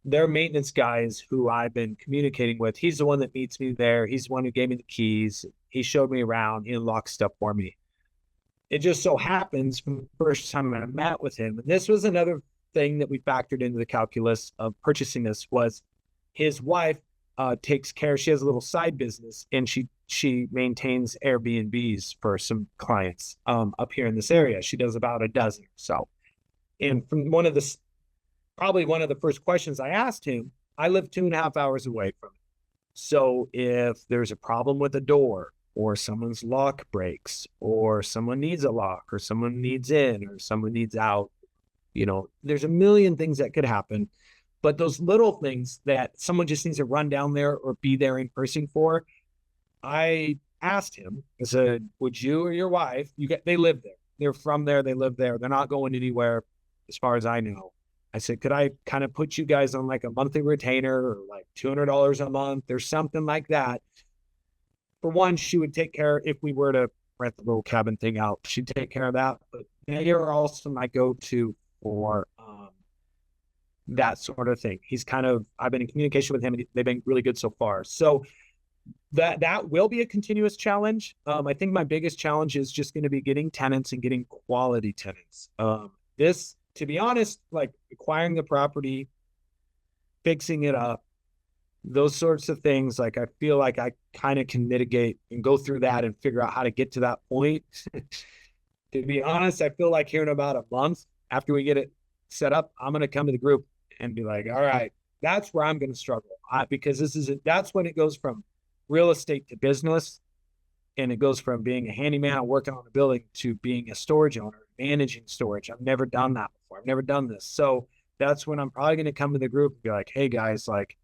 Their maintenance guy is who I've been communicating with. He's the one that meets me there. He's the one who gave me the keys. He showed me around. He unlocked stuff for me. It just so happens from the first time I met with him, and this was another thing that we factored into the calculus of purchasing this, was his wife takes care. She has a little side business, and she maintains Airbnbs for some clients up here in this area. She does about a dozen or so. And from probably one of the first questions I asked him, I live 2.5 hours away from it. So if there's a problem with a door, or someone's lock breaks, or someone needs a lock, or someone needs in, or someone needs out, you know, there's a million things that could happen. But those little things that someone just needs to run down there or be there in person for, I asked him, I said, would you or your wife, they live there. They're from there. They live there. They're not going anywhere as far as I know. I said, could I kind of put you guys on like a monthly retainer, or like $200 a month or something like that? For one, she would take care, if we were to rent the little cabin thing out, she'd take care of that. But they are also my go-to for that sort of thing. I've been in communication with him, and they've been really good so far. So that will be a continuous challenge. I think my biggest challenge is just going to be getting tenants and getting quality tenants. This, to be honest, like acquiring the property, fixing it up, those sorts of things, like I feel like I kind of can mitigate and go through that and figure out how to get to that point. To be honest, I feel like here in about a month after we get it set up, I'm going to come to the group and be like, all right, that's where I'm going to struggle, because that's when it goes from real estate to business. And it goes from being a handyman working on a building to being a storage owner, managing storage. I've never done that before. I've never done this. So that's when I'm probably going to come to the group and be like, hey guys, like,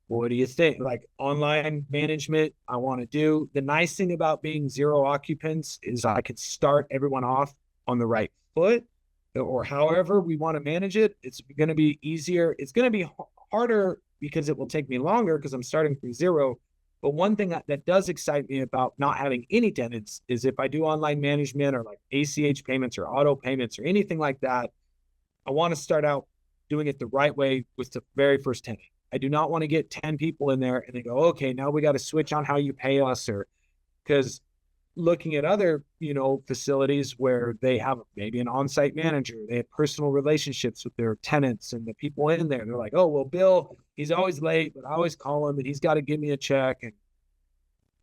what do you think? Like online management, I want to do. The nice thing about being zero occupants is I could start everyone off on the right foot, or however we want to manage it. It's going to be easier. It's going to be harder because it will take me longer because I'm starting from zero. But one thing that does excite me about not having any tenants is if I do online management or like ACH payments or auto payments or anything like that, I want to start out doing it the right way with the very first tenant. I do not want to get 10 people in there and they go, okay, now we got to switch on how you pay us, or because looking at other, facilities where they have maybe an on-site manager, they have personal relationships with their tenants and the people in there. They're like, oh, well, Bill, he's always late, but I always call him and he's got to give me a check. And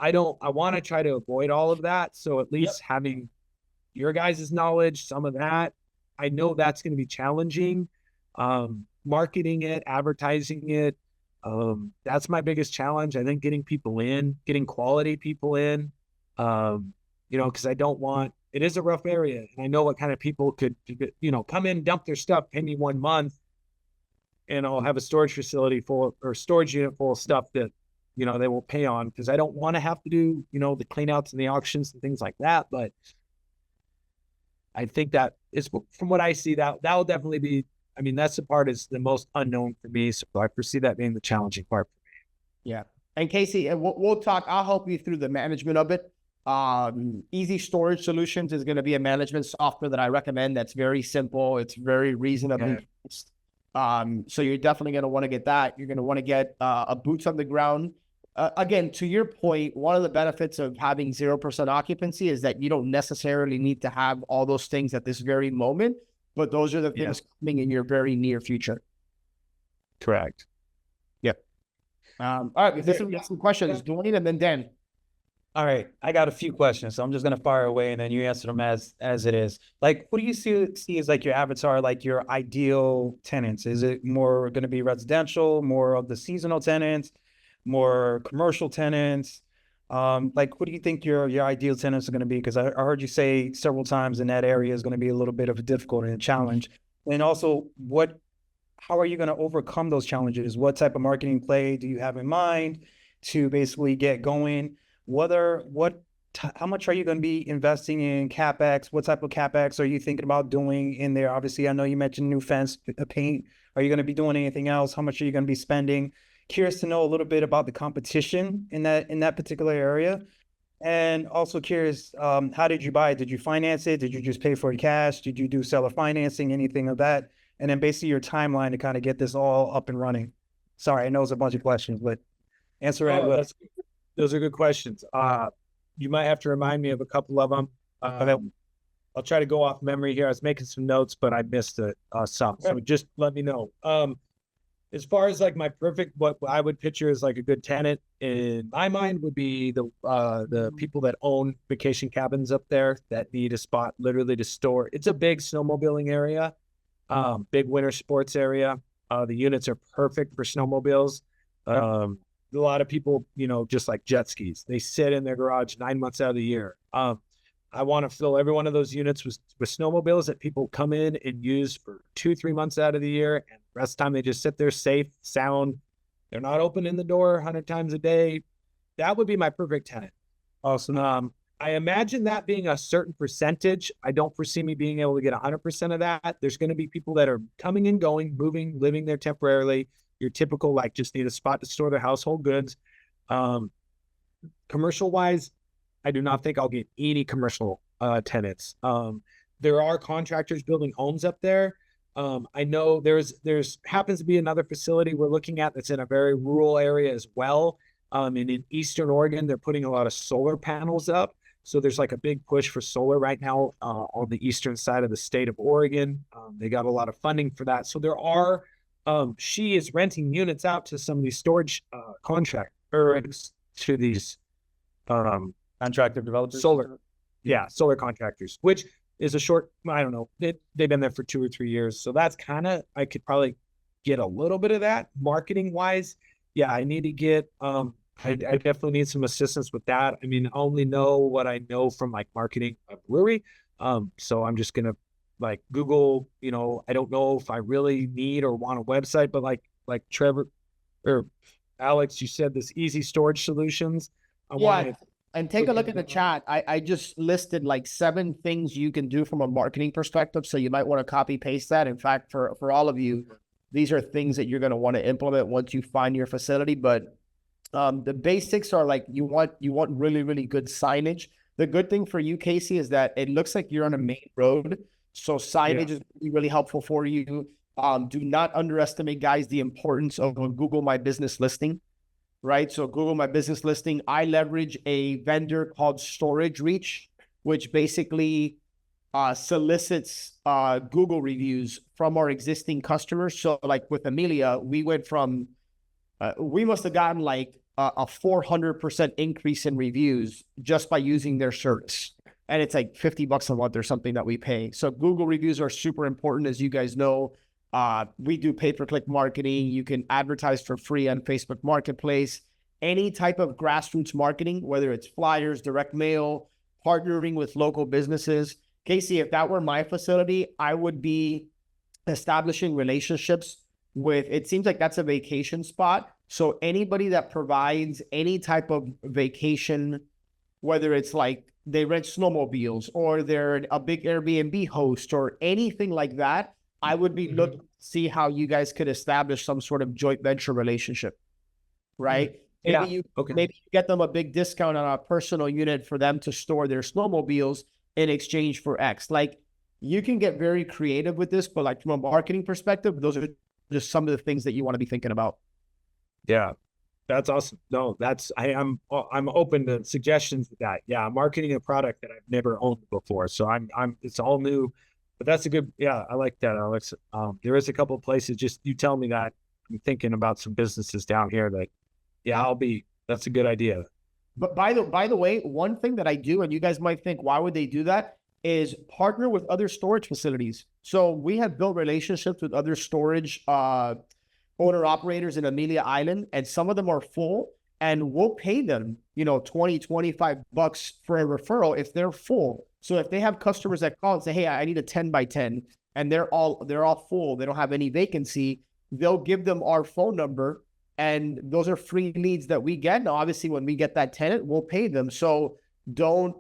I want to try to avoid all of that. So at least having your guys' knowledge, some of that, I know that's going to be challenging. Marketing it, advertising it. That's my biggest challenge. I think getting people in, getting quality people in, because I don't want, it is a rough area. And I know what kind of people could, come in, dump their stuff, pay me 1 month, and I'll have a storage facility full or storage unit full of stuff that, they will pay on, because I don't want to have to do, the clean outs and the auctions and things like that. But I think that is, from what I see, that will definitely be, that's the part is the most unknown for me. So I foresee that being the challenging part for me. Yeah. And Casey, and we'll talk, I'll help you through the management of it. Easy Storage Solutions is going to be a management software that I recommend. That's very simple. It's very reasonable. So you're definitely going to want to get that. You're going to want to get a boots on the ground. Again, to your point, one of the benefits of having 0% occupancy is that you don't necessarily need to have all those things at this very moment, but those are the things coming in your very near future. Correct. Yep. All right, this is some questions. Dwayne and then Dan. All right, I got a few questions, so I'm just gonna fire away and then you answer them as it is. Like, what do you see as like your avatar, like your ideal tenants? Is it more gonna be residential, more of the seasonal tenants, more commercial tenants? Like, what do you think your ideal tenants are gonna be? Because I heard you say several times in that area is gonna be a little bit of a difficult and a challenge. And also, how are you gonna overcome those challenges? What type of marketing play do you have in mind to basically get going? How much are you going to be investing in CapEx? What type of CapEx are you thinking about doing in there? Obviously, I know you mentioned new fence, paint. Are you going to be doing anything else? How much are you going to be spending? Curious to know a little bit about the competition in that particular area. And also curious, how did you buy it? Did you finance it? Did you just pay for it cash? Did you do seller financing, anything of that? And then basically your timeline to kind of get this all up and running. Sorry, I know it's a bunch of questions, but answer it. Those are good questions. You might have to remind me of a couple of them. I'll try to go off memory here. I was making some notes, but I missed some. So just let me know. As far as like my perfect, what I would picture as like a good tenant in my mind would be the people that own vacation cabins up there that need a spot literally to store. It's a big snowmobiling area, big winter sports area. The units are perfect for snowmobiles. A lot of people, just like jet skis, they sit in their garage 9 months out of the year. I want to fill every one of those units with snowmobiles that people come in and use for 2-3 months out of the year. And the rest of the time they just sit there safe, sound. They're not opening the door 100 times a day. That would be my perfect tenant. Awesome. I imagine that being a certain percentage. I don't foresee me being able to get 100% of that. There's going to be people that are coming and going, moving, living there temporarily. Your typical, like, just need a spot to store their household goods. Commercial wise, I do not think I'll get any commercial tenants. There are contractors building homes up there. I know there's happens to be another facility we're looking at that's in a very rural area as well. And in Eastern Oregon, they're putting a lot of solar panels up. So there's like a big push for solar right now on the eastern side of the state of Oregon. They got a lot of funding for that. So there are she is renting units out to some of these storage contractors, to these contractor developers, solar contractors, which is a short, I don't know, they've been there for 2 or 3 years. So that's kind of, I could probably get a little bit of that marketing wise. Yeah, I need to get, I definitely need some assistance with that. I mean, I only know what I know from like marketing a brewery. So I'm just going to like Google, I don't know if I really need or want a website, but like Trevor or Alex, you said this easy storage solutions. And take a look at the chat. I just listed like 7 things you can do from a marketing perspective. So you might want to copy paste that. In fact, for all of you, these are things that you're going to want to implement once you find your facility. But the basics are like, you want really, really good signage. The good thing for you, Casey, is that it looks like you're on a main road. So signage is really helpful for you. Do not underestimate, guys, the importance of a Google My Business listing, right? So Google My Business listing, I leverage a vendor called Storage Reach, which basically solicits Google reviews from our existing customers. So like with Amelia, we went from, we must have gotten like a 400% increase in reviews just by using their service. and it's like $50 a month or something that we pay. So Google reviews are super important, as you guys know. We do pay-per-click marketing. You can advertise for free on Facebook Marketplace. Any type of grassroots marketing, whether it's flyers, direct mail, partnering with local businesses. Casey, if that were my facility, I would be establishing relationships with, it seems like that's a vacation spot. So anybody that provides any type of vacation, whether it's like they rent snowmobiles or they're a big Airbnb host or anything like that, I would be looking to see how you guys could establish some sort of joint venture relationship, right? Maybe you get them a big discount on a personal unit for them to store their snowmobiles in exchange for X. Like, you can get very creative with this, but like from a marketing perspective, those are just some of the things that you want to be thinking about. Yeah, that's awesome. No, I'm open to suggestions with that. Yeah, I'm marketing a product that I've never owned before, so it's all new. But that's a good, yeah, I like that, Alex. There is a couple of places, just you tell me that, I'm thinking about some businesses down here that, yeah, that's a good idea. But by the way, one thing that I do, and you guys might think, why would they do that, is partner with other storage facilities. So we have built relationships with other storage owner operators in Amelia Island, and some of them are full, and we'll pay them, $20-$25 for a referral if they're full. So if they have customers that call and say, hey, I need a 10 by 10, and they're all full, they don't have any vacancy, they'll give them our phone number, and those are free leads that we get. Now, obviously, when we get that tenant, we'll pay them. So don't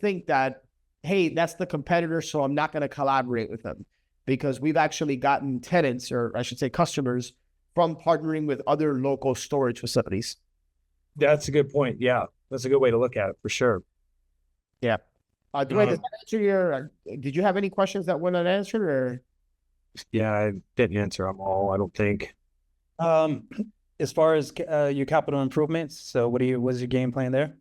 think that, hey, that's the competitor, so I'm not going to collaborate with them, because we've actually gotten tenants, or I should say customers, from partnering with other local storage facilities. That's a good point. Yeah, that's a good way to look at it for sure. Yeah. Dwayne, does that answer did you have any questions that went unanswered, or? Yeah, I didn't answer them all, I don't think. As far as your capital improvements, so what's your game plan there?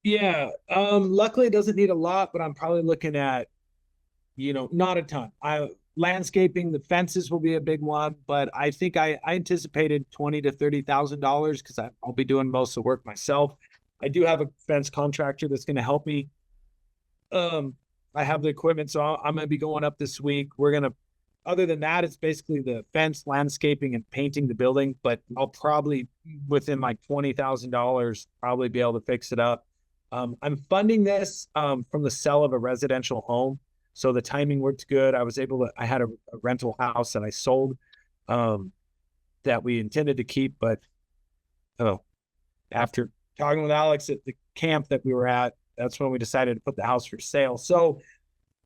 Yeah, luckily it doesn't need a lot, but I'm probably looking at, not a ton. Landscaping, the fences will be a big one, but I think I anticipated $20,000 to $30,000 because I'll be doing most of the work myself. I do have a fence contractor that's going to help me. I have the equipment, so I'm going to be going up this week. Other than that, it's basically the fence, landscaping, and painting the building, but I'll probably, within like $20,000, probably be able to fix it up. I'm funding this from the sale of a residential home. So the timing worked good. I had a rental house that I sold that we intended to keep, but after talking with Alex at the camp that we were at, that's when we decided to put the house for sale. So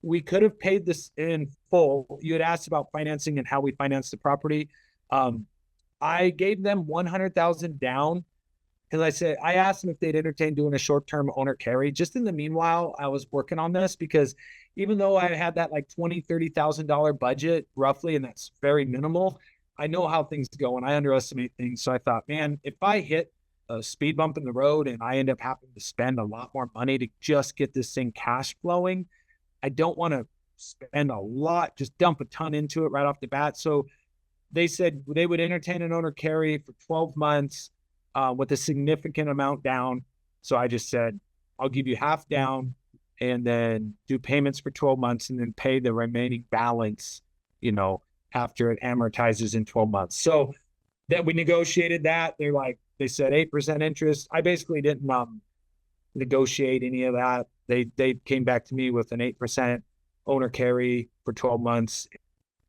we could have paid this in full. You had asked about financing and how we finance the property. I gave them $100,000 down because I asked them if they'd entertain doing a short-term owner carry. Just in the meanwhile, I was working on this because even though I had that like $20,000-$30,000 budget roughly, and that's very minimal, I know how things go and I underestimate things. So I thought, man, if I hit a speed bump in the road and I end up having to spend a lot more money to just get this thing cash flowing, I don't want to spend a lot, just dump a ton into it right off the bat. So they said they would entertain an owner carry for 12 months with a significant amount down. So I just said, I'll give you half down and then do payments for 12 months and then pay the remaining balance, after it amortizes in 12 months. So that we negotiated that. They said 8% interest. I basically didn't negotiate any of that. They came back to me with an 8% owner carry for 12 months.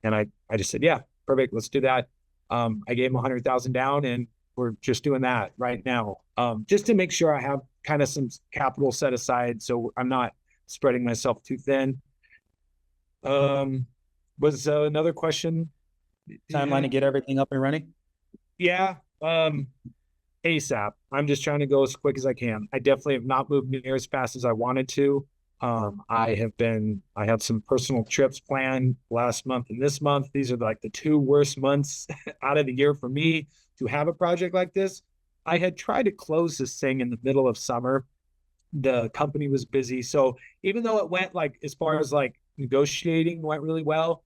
And I just said, yeah, perfect. Let's do that. I gave them $100,000 down and we're just doing that right now. Just to make sure I have kind of some capital set aside. So I'm not spreading myself too thin. Was another question? Timeline to get everything up and running? Yeah. ASAP. I'm just trying to go as quick as I can. I definitely have not moved near as fast as I wanted to. I had some personal trips planned last month and this month. These are like the two worst months out of the year for me to have a project like this. I had tried to close this thing in the middle of summer. The company was busy. So even though it went like, as far as like negotiating went really well,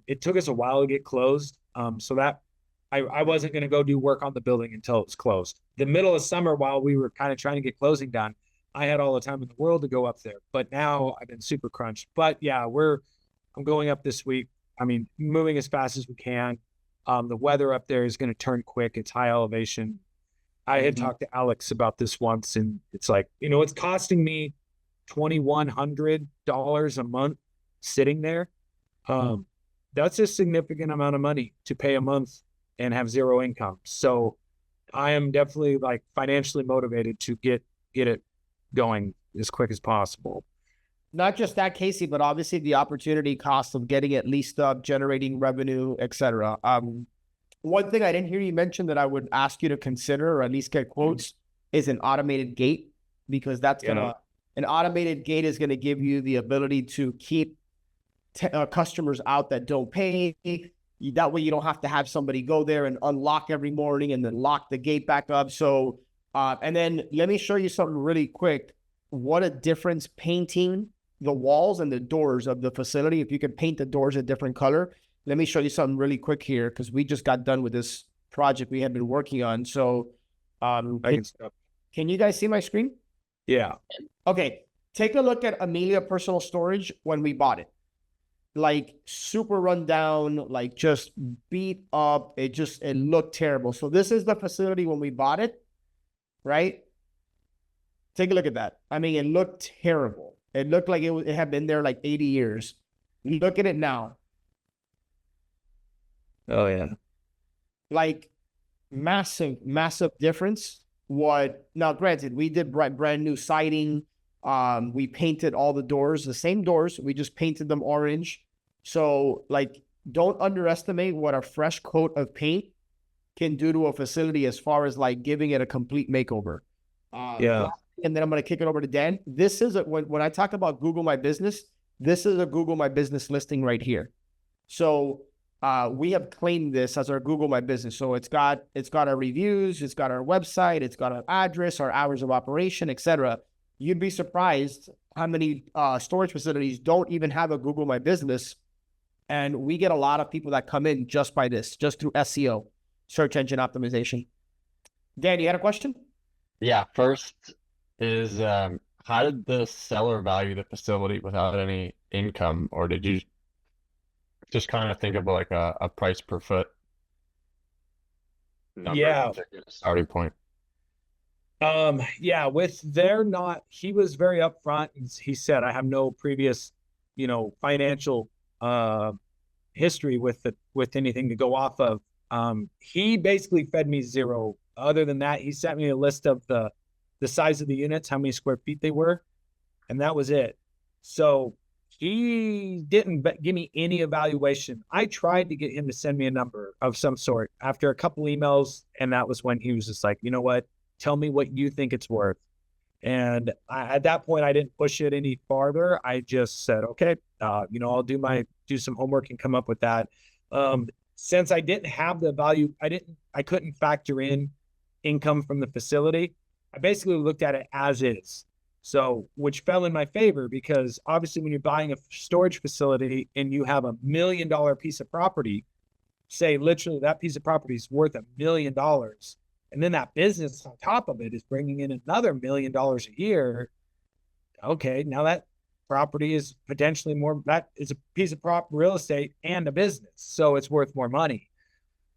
it took us a while to get closed. So that I wasn't going to go do work on the building until it was closed. The middle of summer, while we were kind of trying to get closing done, I had all the time in the world to go up there, but now I've been super crunched. But yeah, I'm going up this week. I mean, moving as fast as we can. The weather up there is going to turn quick. It's high elevation. I had talked to Alex about this once, and it's like, it's costing me $2,100 a month sitting there. That's a significant amount of money to pay a month and have zero income. So I am definitely like financially motivated to get it going as quick as possible. Not just that, Casey, but obviously the opportunity cost of getting it leased up, generating revenue, etc. One thing I didn't hear you mention that I would ask you to consider, or at least get quotes, is an automated gate, because an automated gate is gonna give you the ability to keep customers out that don't pay. That way you don't have to have somebody go there and unlock every morning and then lock the gate back up. So, and then let me show you something really quick. What a difference painting the walls and the doors of the facility. If you can paint the doors a different color. Let me show you something really quick here, because we just got done with this project we had been working on. So, can you guys see my screen? Yeah. Okay. Take a look at Amelia Personal Storage when we bought it. Like super run down, like just beat up. It looked terrible. So this is the facility when we bought it, right? Take a look at that. I mean, it looked terrible. It looked like it had been there like 80 years. Look at it now. Oh yeah. Like massive difference. Now granted, we did brand new siding. We painted all the doors, the same doors. We just painted them orange. So like, don't underestimate what a fresh coat of paint can do to a facility as far as like giving it a complete makeover. Yeah. And then I'm going to kick it over to Dan. This is when I talk about Google My Business, this is a Google My Business listing right here. So we have claimed this as our Google My Business. So it's got our reviews, it's got our website, it's got our address, our hours of operation, etc. You'd be surprised how many storage facilities don't even have a Google My Business. And we get a lot of people that come in just by this, just through SEO, search engine optimization. Dan, you had a question? Yeah, first is how did the seller value the facility without any income, or did you just kind of think of like a price per foot number Yeah. to get a starting point? Yeah, he was very upfront. He said, I have no previous, financial history with anything to go off of. He basically fed me zero. Other than that, he sent me a list of the size of the units, how many square feet they were, and that was it. So he didn't give me any evaluation. I tried to get him to send me a number of some sort after a couple emails, and that was when he was just like, you know what? Tell me what you think it's worth. And at that point, I didn't push it any farther. I just said, okay, I'll do some homework and come up with that. Since I didn't have the value, I couldn't factor in income from the facility. I basically looked at it as is. So, which fell in my favor, because obviously when you're buying a storage facility and you have $1 million piece of property, say literally that piece of property is worth $1 million. And then that business on top of it is bringing in another $1 million a year. Okay, now that property is potentially that is a piece of real estate and a business. So it's worth more money.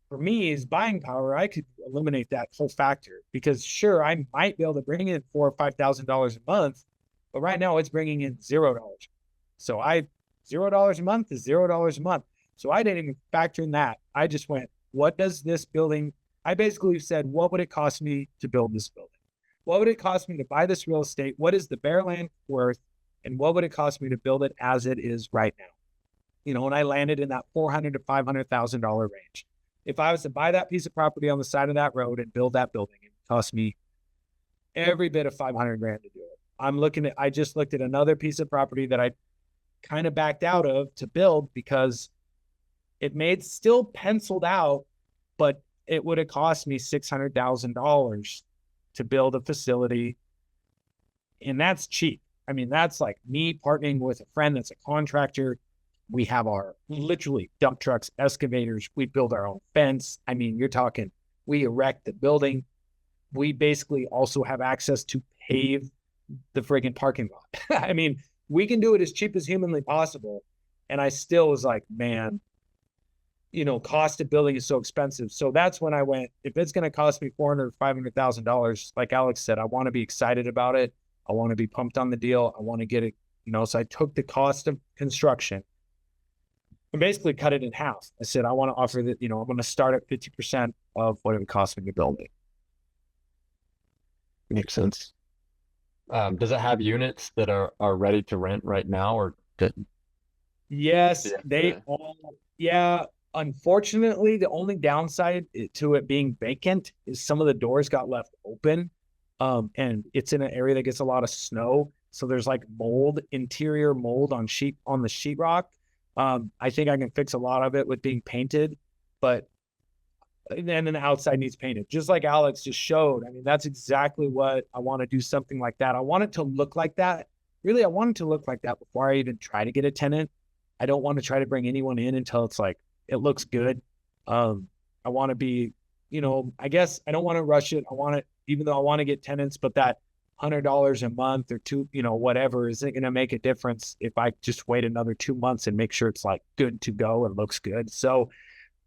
For me, is buying power, I could eliminate that whole factor, because sure, I might be able to bring in $4,000 or $5,000 a month, but right now it's bringing in $0. So $0 a month is $0 a month. So I didn't even factor in that. I just went, what does this building? I basically said, what would it cost me to build this building? What would it cost me to buy this real estate? What is the bare land worth? And what would it cost me to build it as it is right now? And I landed in that $400,000 to $500,000 range. If I was to buy that piece of property on the side of that road and build that building, it would cost me every bit of $500,000 to do it. I just looked at another piece of property that I kind of backed out of to build, because it still penciled out, but it would have cost me $600,000 to build a facility. And that's cheap. I mean, that's like me partnering with a friend that's a contractor. We have our literally dump trucks, excavators. We build our own fence. I mean, you're talking, we erect the building. We basically also have access to pave the friggin' parking lot. I mean, we can do it as cheap as humanly possible. And I still was like, man, cost of building is so expensive. So that's when I went, if it's going to cost me $400,000, $500,000, like Alex said, I want to be excited about it. I want to be pumped on the deal. I want to get it, so I took the cost of construction and basically cut it in half. I said, I want to offer that, I'm going to start at 50% of what it would cost me to build it. Makes sense. Does it have units that are ready to rent right now, or Yes, they all, unfortunately, the only downside to it being vacant is some of the doors got left open. And it's in an area that gets a lot of snow. So there's like interior mold on the sheetrock. I think I can fix a lot of it with being painted, and then the outside needs painted, just like Alex just showed. I mean, that's exactly what I want to do, something like that. I want it to look like that. Really, I want it to look like that before I even try to get a tenant. I don't want to try to bring anyone in until it's like, it looks good. I want to be, I guess I don't want to rush it. I want it, even though I want to get tenants, but that $100 a month or two, whatever, isn't going to make a difference if I just wait another 2 months and make sure it's like good to go and looks good. So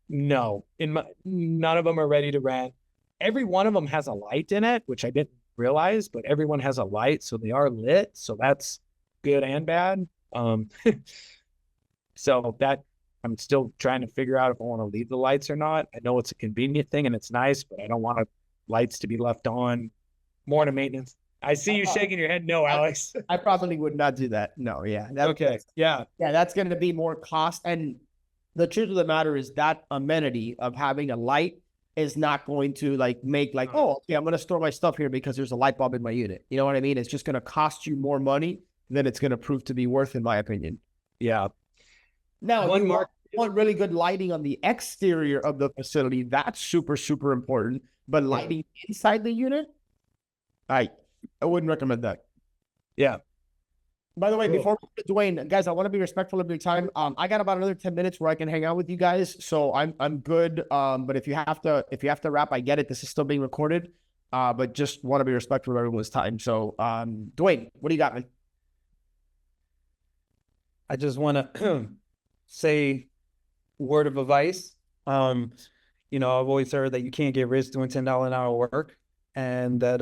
no, none of them are ready to rent. Every one of them has a light in it, which I didn't realize, but everyone has a light, so they are lit. So that's good and bad. So that I'm still trying to figure out if I want to leave the lights or not. I know it's a convenient thing and it's nice, but I don't want lights to be left on. More to maintenance. I see you shaking your head. No, Alex. I probably would not do that. No, yeah. Okay. Yeah. Yeah, that's going to be more cost. And the truth of the matter is that amenity of having a light is not going to make oh, okay, I'm going to store my stuff here because there's a light bulb in my unit. You know what I mean? It's just going to cost you more money than it's going to prove to be worth, in my opinion. Yeah. Now, want really good lighting on the exterior of the facility. That's super, super important. But lighting inside the unit, I wouldn't recommend that. Yeah. By the way, before we go to Dwayne, guys, I want to be respectful of your time. I got about another 10 minutes where I can hang out with you guys, so I'm good. But if you have to wrap, I get it. This is still being recorded. But just want to be respectful of everyone's time. So, Dwayne, what do you got, man? I just want to say word of advice. I've always heard that you can't get rich doing $10 an hour work, and that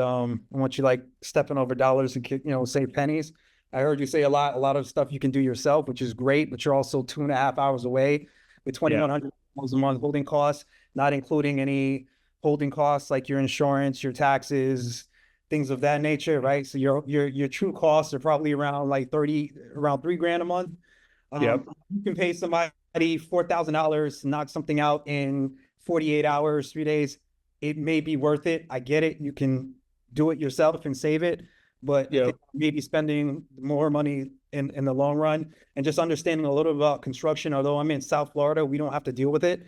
once you like stepping over dollars and save pennies. I heard you say a lot of stuff you can do yourself, which is great, but you're also 2.5 hours away with $2,100 a month holding costs, not including any holding costs like your insurance, your taxes, things of that nature, right? So your true costs are probably around around $3,000 a month. You can pay somebody $4,000 to knock something out in 48 hours, 3 days. It may be worth it. I get it. You can do it yourself and save it, but maybe spending more money in the long run, and just understanding a little about construction. Although I'm in South Florida, we don't have to deal with it.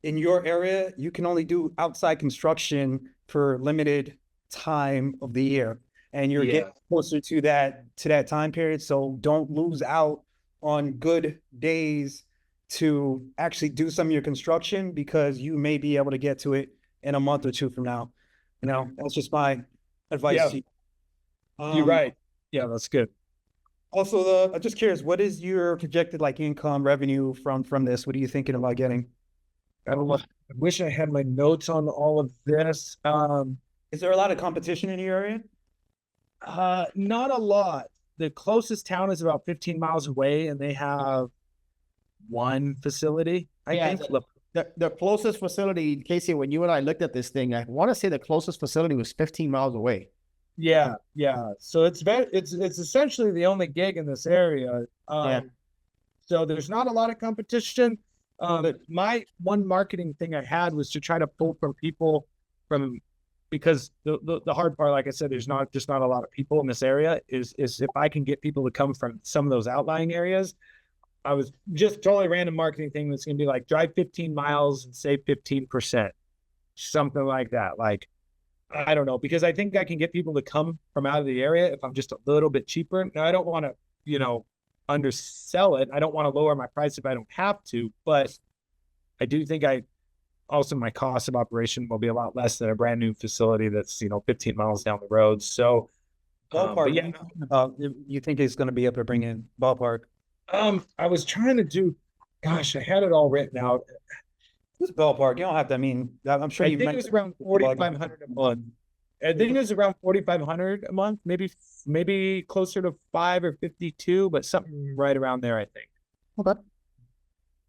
In your area, you can only do outside construction for limited time of the year, and you're getting closer to that time period. So don't lose out on good days to actually do some of your construction, because you may be able to get to it in a month or two from now. That's just my advice to you. You're right. Yeah, that's good. Also, I'm just curious, what is your projected income revenue from this? What are you thinking about getting? I wish I had my notes on all of this. Is there a lot of competition in your area? Not a lot. The closest town is about 15 miles away, and they have one facility, I think. The closest facility, Casey, when you and I looked at this thing, I want to say the closest facility was 15 miles away. Yeah. So it's essentially the only gig in this area. So there's not a lot of competition. My one marketing thing I had was to try to pull from people because the hard part, like I said, there's not a lot of people in this area, is if I can get people to come from some of those outlying areas. I was just totally random marketing thing that's going to be like drive 15 miles and save 15%, something like that. I don't know, because I think I can get people to come from out of the area if I'm just a little bit cheaper. Now, I don't want to, undersell it. I don't want to lower my price if I don't have to, but I do think also my cost of operation will be a lot less than a brand new facility that's, 15 miles down the road. So Ballpark. But yeah, You think it's going to be able to bring in ballpark? I was trying to do, gosh, I had it all written out. It's ballpark. You don't have to. I mean, I'm sure I you think it was around 4,500 a month. I think it was around 4,500 a month, maybe closer to 5 or 52, but something right around there, I think. Okay.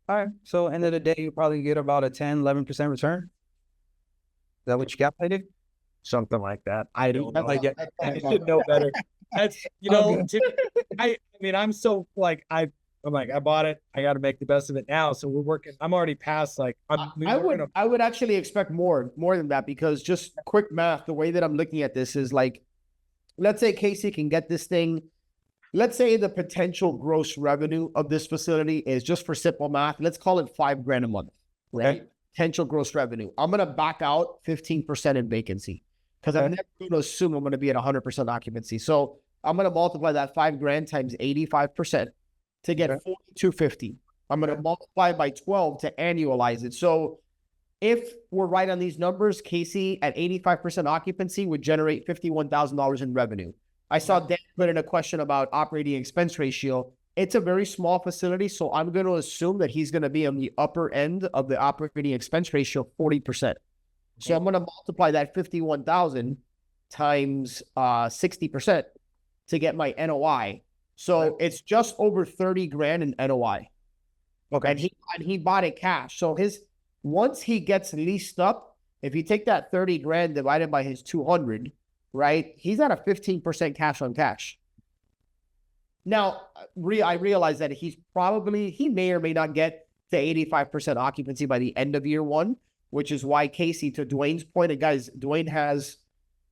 All right. So end of the day, you probably get about a 10, 11% return. Is that what you got, I did? Something like that. I don't know. That's- I should know better. That's, I mean, I'm so like, I'm like, I bought it. I got to make the best of it now. So we're working. I'm already past like, I would actually expect more than that, because just quick math, the way that I'm looking at this is like, let's say Casey can get this thing. Let's say the potential gross revenue of this facility is, just for simple math, let's call it $5,000 a month, right? Okay. Potential gross revenue. I'm going to back out 15% in vacancy, because I'm never going to assume I'm going to be at 100% occupancy. So I'm going to multiply that $5,000 times 85% to get 4,250. I'm going to multiply by 12 to annualize it. So if we're right on these numbers, Casey at 85% occupancy would generate $51,000 in revenue. I saw Dan put in a question about operating expense ratio. It's a very small facility, so I'm going to assume that he's going to be on the upper end of the operating expense ratio, 40%. So I'm going to multiply that 51,000 times 60% to get my NOI. So it's just over 30 grand in NOI. Okay. And he bought it cash. So once he gets leased up, if you take that 30 grand divided by his 200, right, he's at a 15% cash on cash. Now, I realize that he may or may not get to 85% occupancy by the end of year one, which is why Casey, to Dwayne's point, and guys, Dwayne has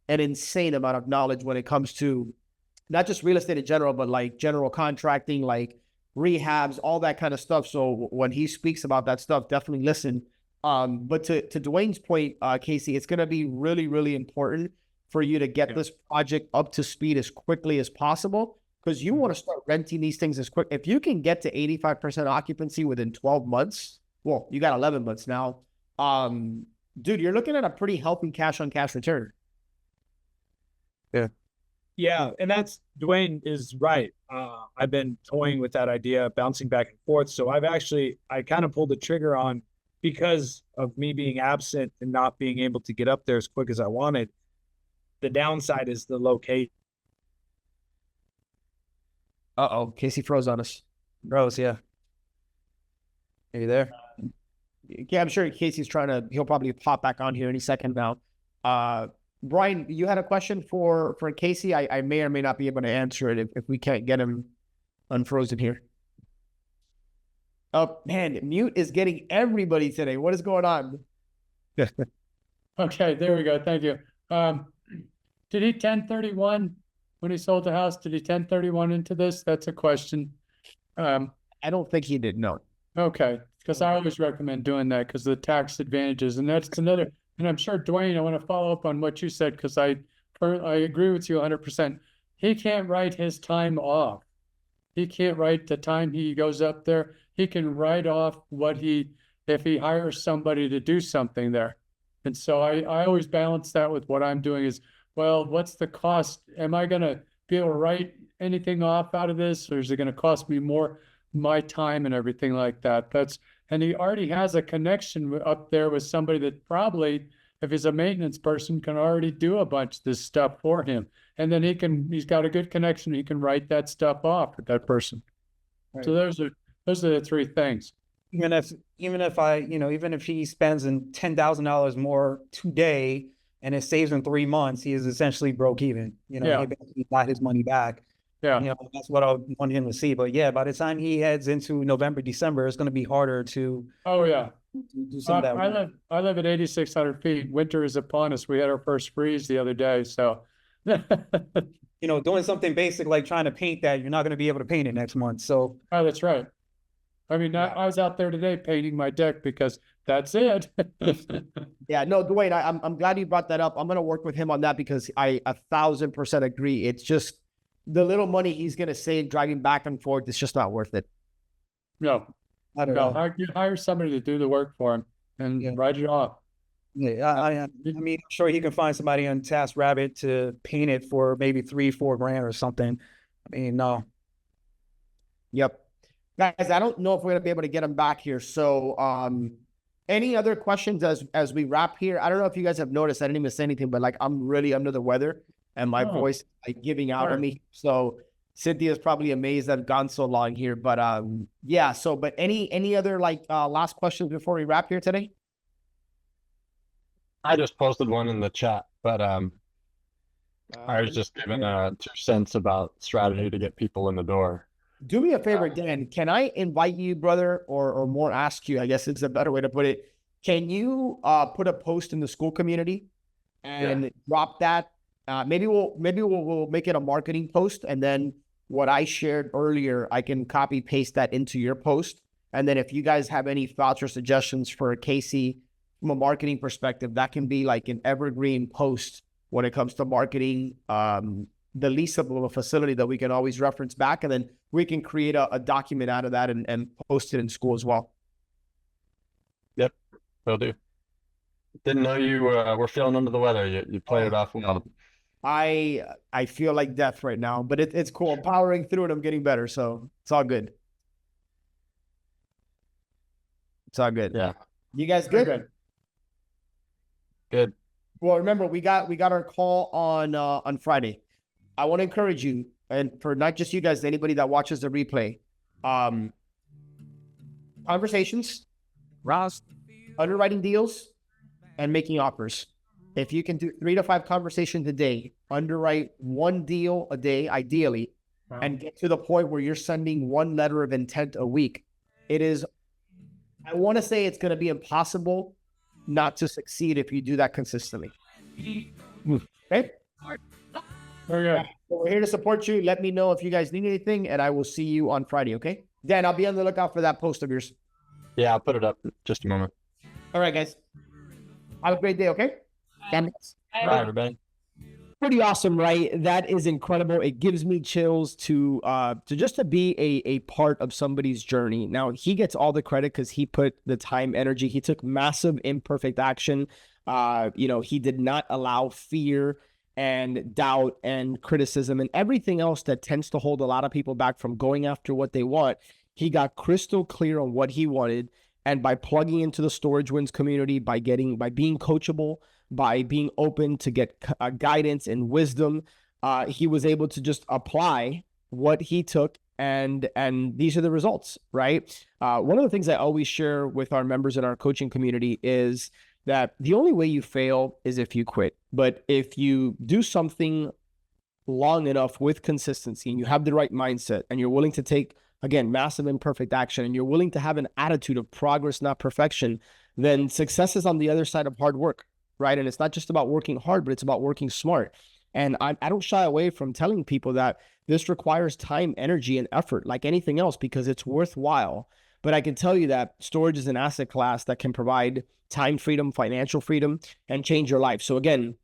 an insane amount of knowledge when it comes to not just real estate in general, but like general contracting, like rehabs, all that kind of stuff. So when he speaks about that stuff, definitely listen. But to Dwayne's point, Casey, it's going to be really, really important for you to get this project up to speed as quickly as possible, because you want to start renting these things as quick. If you can get to 85% occupancy within 12 months, well, you got 11 months now. Dude, you're looking at a pretty healthy cash on cash return. Yeah. Yeah. And Dwayne is right. I've been toying with that idea, bouncing back and forth. So I kind of pulled the trigger on, because of me being absent and not being able to get up there as quick as I wanted. The downside is the location. Casey froze on us. Froze, yeah. Are you there? Yeah, I'm sure Casey's he'll probably pop back on here any second now. Brian, you had a question for Casey? I may or may not be able to answer it if we can't get him unfrozen here. Oh, man, mute is getting everybody today. What is going on? Okay, there we go. Thank you. Did he 1031 when he sold the house? Did he 1031 into this? That's a question. I don't think he did, no. Okay, because I always recommend doing that because of the tax advantages. And that's another, and I'm sure, Dwayne, I want to follow up on what you said, because I agree with you 100%. He can't write his time off. He can't write the time he goes up there. He can write off if he hires somebody to do something there. And so I always balance that with what I'm doing is, well, what's the cost? Am I going to be able to write anything off out of this? Or is it going to cost me more, my time and everything like that? And he already has a connection up there with somebody that probably, if he's a maintenance person, can already do a bunch of this stuff for him. And then he's got a good connection. He can write that stuff off with that person. Right. So those are the three things. Even if he spends $10,000 more today and it saves him 3 months, he is essentially broke even. He basically got his money back. Yeah. That's what I want him to see. But yeah, by the time he heads into November, December, it's going to be harder to. Oh yeah. Do some of that. I live at 8,600 feet. Winter is upon us. We had our first freeze the other day. So, doing something basic like trying to paint that, you're not going to be able to paint it next month. So. Oh, that's right. I mean, I was out there today painting my deck because that's it. Yeah, no, Dwayne, I'm glad you brought that up. I'm going to work with him on that because I 1,000% agree. It's just the little money he's going to save driving back and forth. It's just not worth it. No, I don't know. You hire somebody to do the work for him and write it off. Yeah, I mean, I'm sure he can find somebody on TaskRabbit to paint it for maybe $3-4 grand or something. I mean, no. Yep. Guys, I don't know if we're going to be able to get him back here. So, any other questions as we wrap here? I don't know if you guys have noticed, I didn't even say anything, but like I'm really under the weather and my voice is like giving out on me. So Cynthia's probably amazed that I've gone so long here, but yeah. So, but any other like last questions before we wrap here today? I just posted one in the chat, but I was just giving 2 cents about strategy to get people in the door. Do me a favor, Dan. Can I invite you, brother, or more ask you? I guess it's a better way to put it. Can you put a post in the school community and drop that? Maybe we'll make it a marketing post, and then what I shared earlier, I can copy paste that into your post. And then if you guys have any thoughts or suggestions for Casey from a marketing perspective, that can be like an evergreen post when it comes to marketing. The lease of a facility that we can always reference back, and then we can create a document out of that and post it in school as well. Yep, will do. Didn't know you were feeling under the weather. You played it off well. I feel like death right now, but it's cool. I'm powering through it. I'm getting better, so it's all good. It's all good. Yeah. You guys good? Good. Well, remember we got our call on Friday. I want to encourage you, and for not just you guys, anybody that watches the replay, conversations, underwriting deals, and making offers. If you can do 3 to 5 conversations a day, underwrite 1 deal a day, ideally, and get to the point where you're sending 1 letter of intent a week, it is, I want to say it's going to be impossible not to succeed if you do that consistently. Okay? Okay. So we're here to support you. Let me know if you guys need anything, and I will see you on Friday, okay? Dan, I'll be on the lookout for that post of yours. Yeah, I'll put it up in just a moment. All right, guys. Have a great day, okay? Bye, everybody. Pretty awesome, right? That is incredible. It gives me chills to just to be a part of somebody's journey. Now, he gets all the credit because he put the time, energy. He took massive imperfect action. He did not allow fear and doubt and criticism and everything else that tends to hold a lot of people back from going after what they want. He got crystal clear on what he wanted, and by plugging into the Storage Wins community, by being coachable, by being open to get guidance and wisdom, he was able to just apply what he took, and these are the results, right? One of the things I always share with our members in our coaching community is that the only way you fail is if you quit. But if you do something long enough with consistency, and you have the right mindset, and you're willing to take, again, massive imperfect action, and you're willing to have an attitude of progress, not perfection, then success is on the other side of hard work, right? And it's not just about working hard, but it's about working smart. And I don't shy away from telling people that this requires time, energy, and effort like anything else, because it's worthwhile. But I can tell you that storage is an asset class that can provide time freedom, financial freedom, and change your life. So again,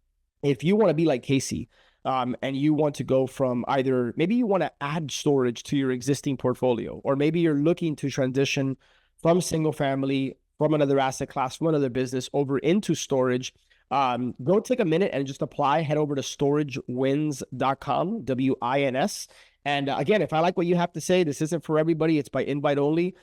if you want to be like Casey, and you want to go from either, maybe you want to add storage to your existing portfolio, or maybe you're looking to transition from single family, from another asset class, from another business over into storage, go take a minute and just apply. Head over to storagewins.com, WINS. And again, if I like what you have to say, this isn't for everybody. It's by invite only.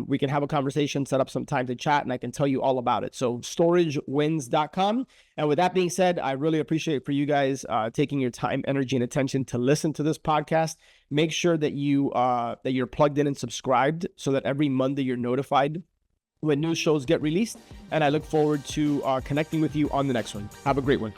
We can have a conversation, set up some time to chat, and I can tell you all about it. So storagewins.com. And with that being said, I really appreciate for you guys taking your time, energy, and attention to listen to this podcast. Make sure that you're plugged in and subscribed so that every Monday you're notified when new shows get released. And I look forward to connecting with you on the next one. Have a great one.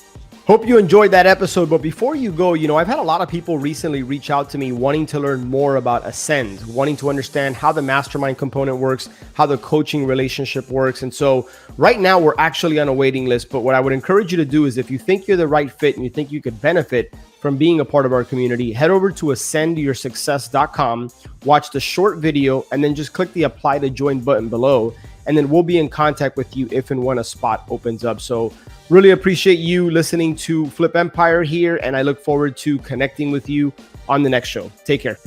Hope you enjoyed that episode. But before you go, I've had a lot of people recently reach out to me wanting to learn more about Ascend, wanting to understand how the mastermind component works, how the coaching relationship works. And so right now we're actually on a waiting list. But what I would encourage you to do is, if you think you're the right fit and you think you could benefit from being a part of our community, head over to ascendyoursuccess.com, watch the short video, and then just click the apply to join button below. And then we'll be in contact with you if and when a spot opens up. So really appreciate you listening to Flip Empire here, and I look forward to connecting with you on the next show. Take care.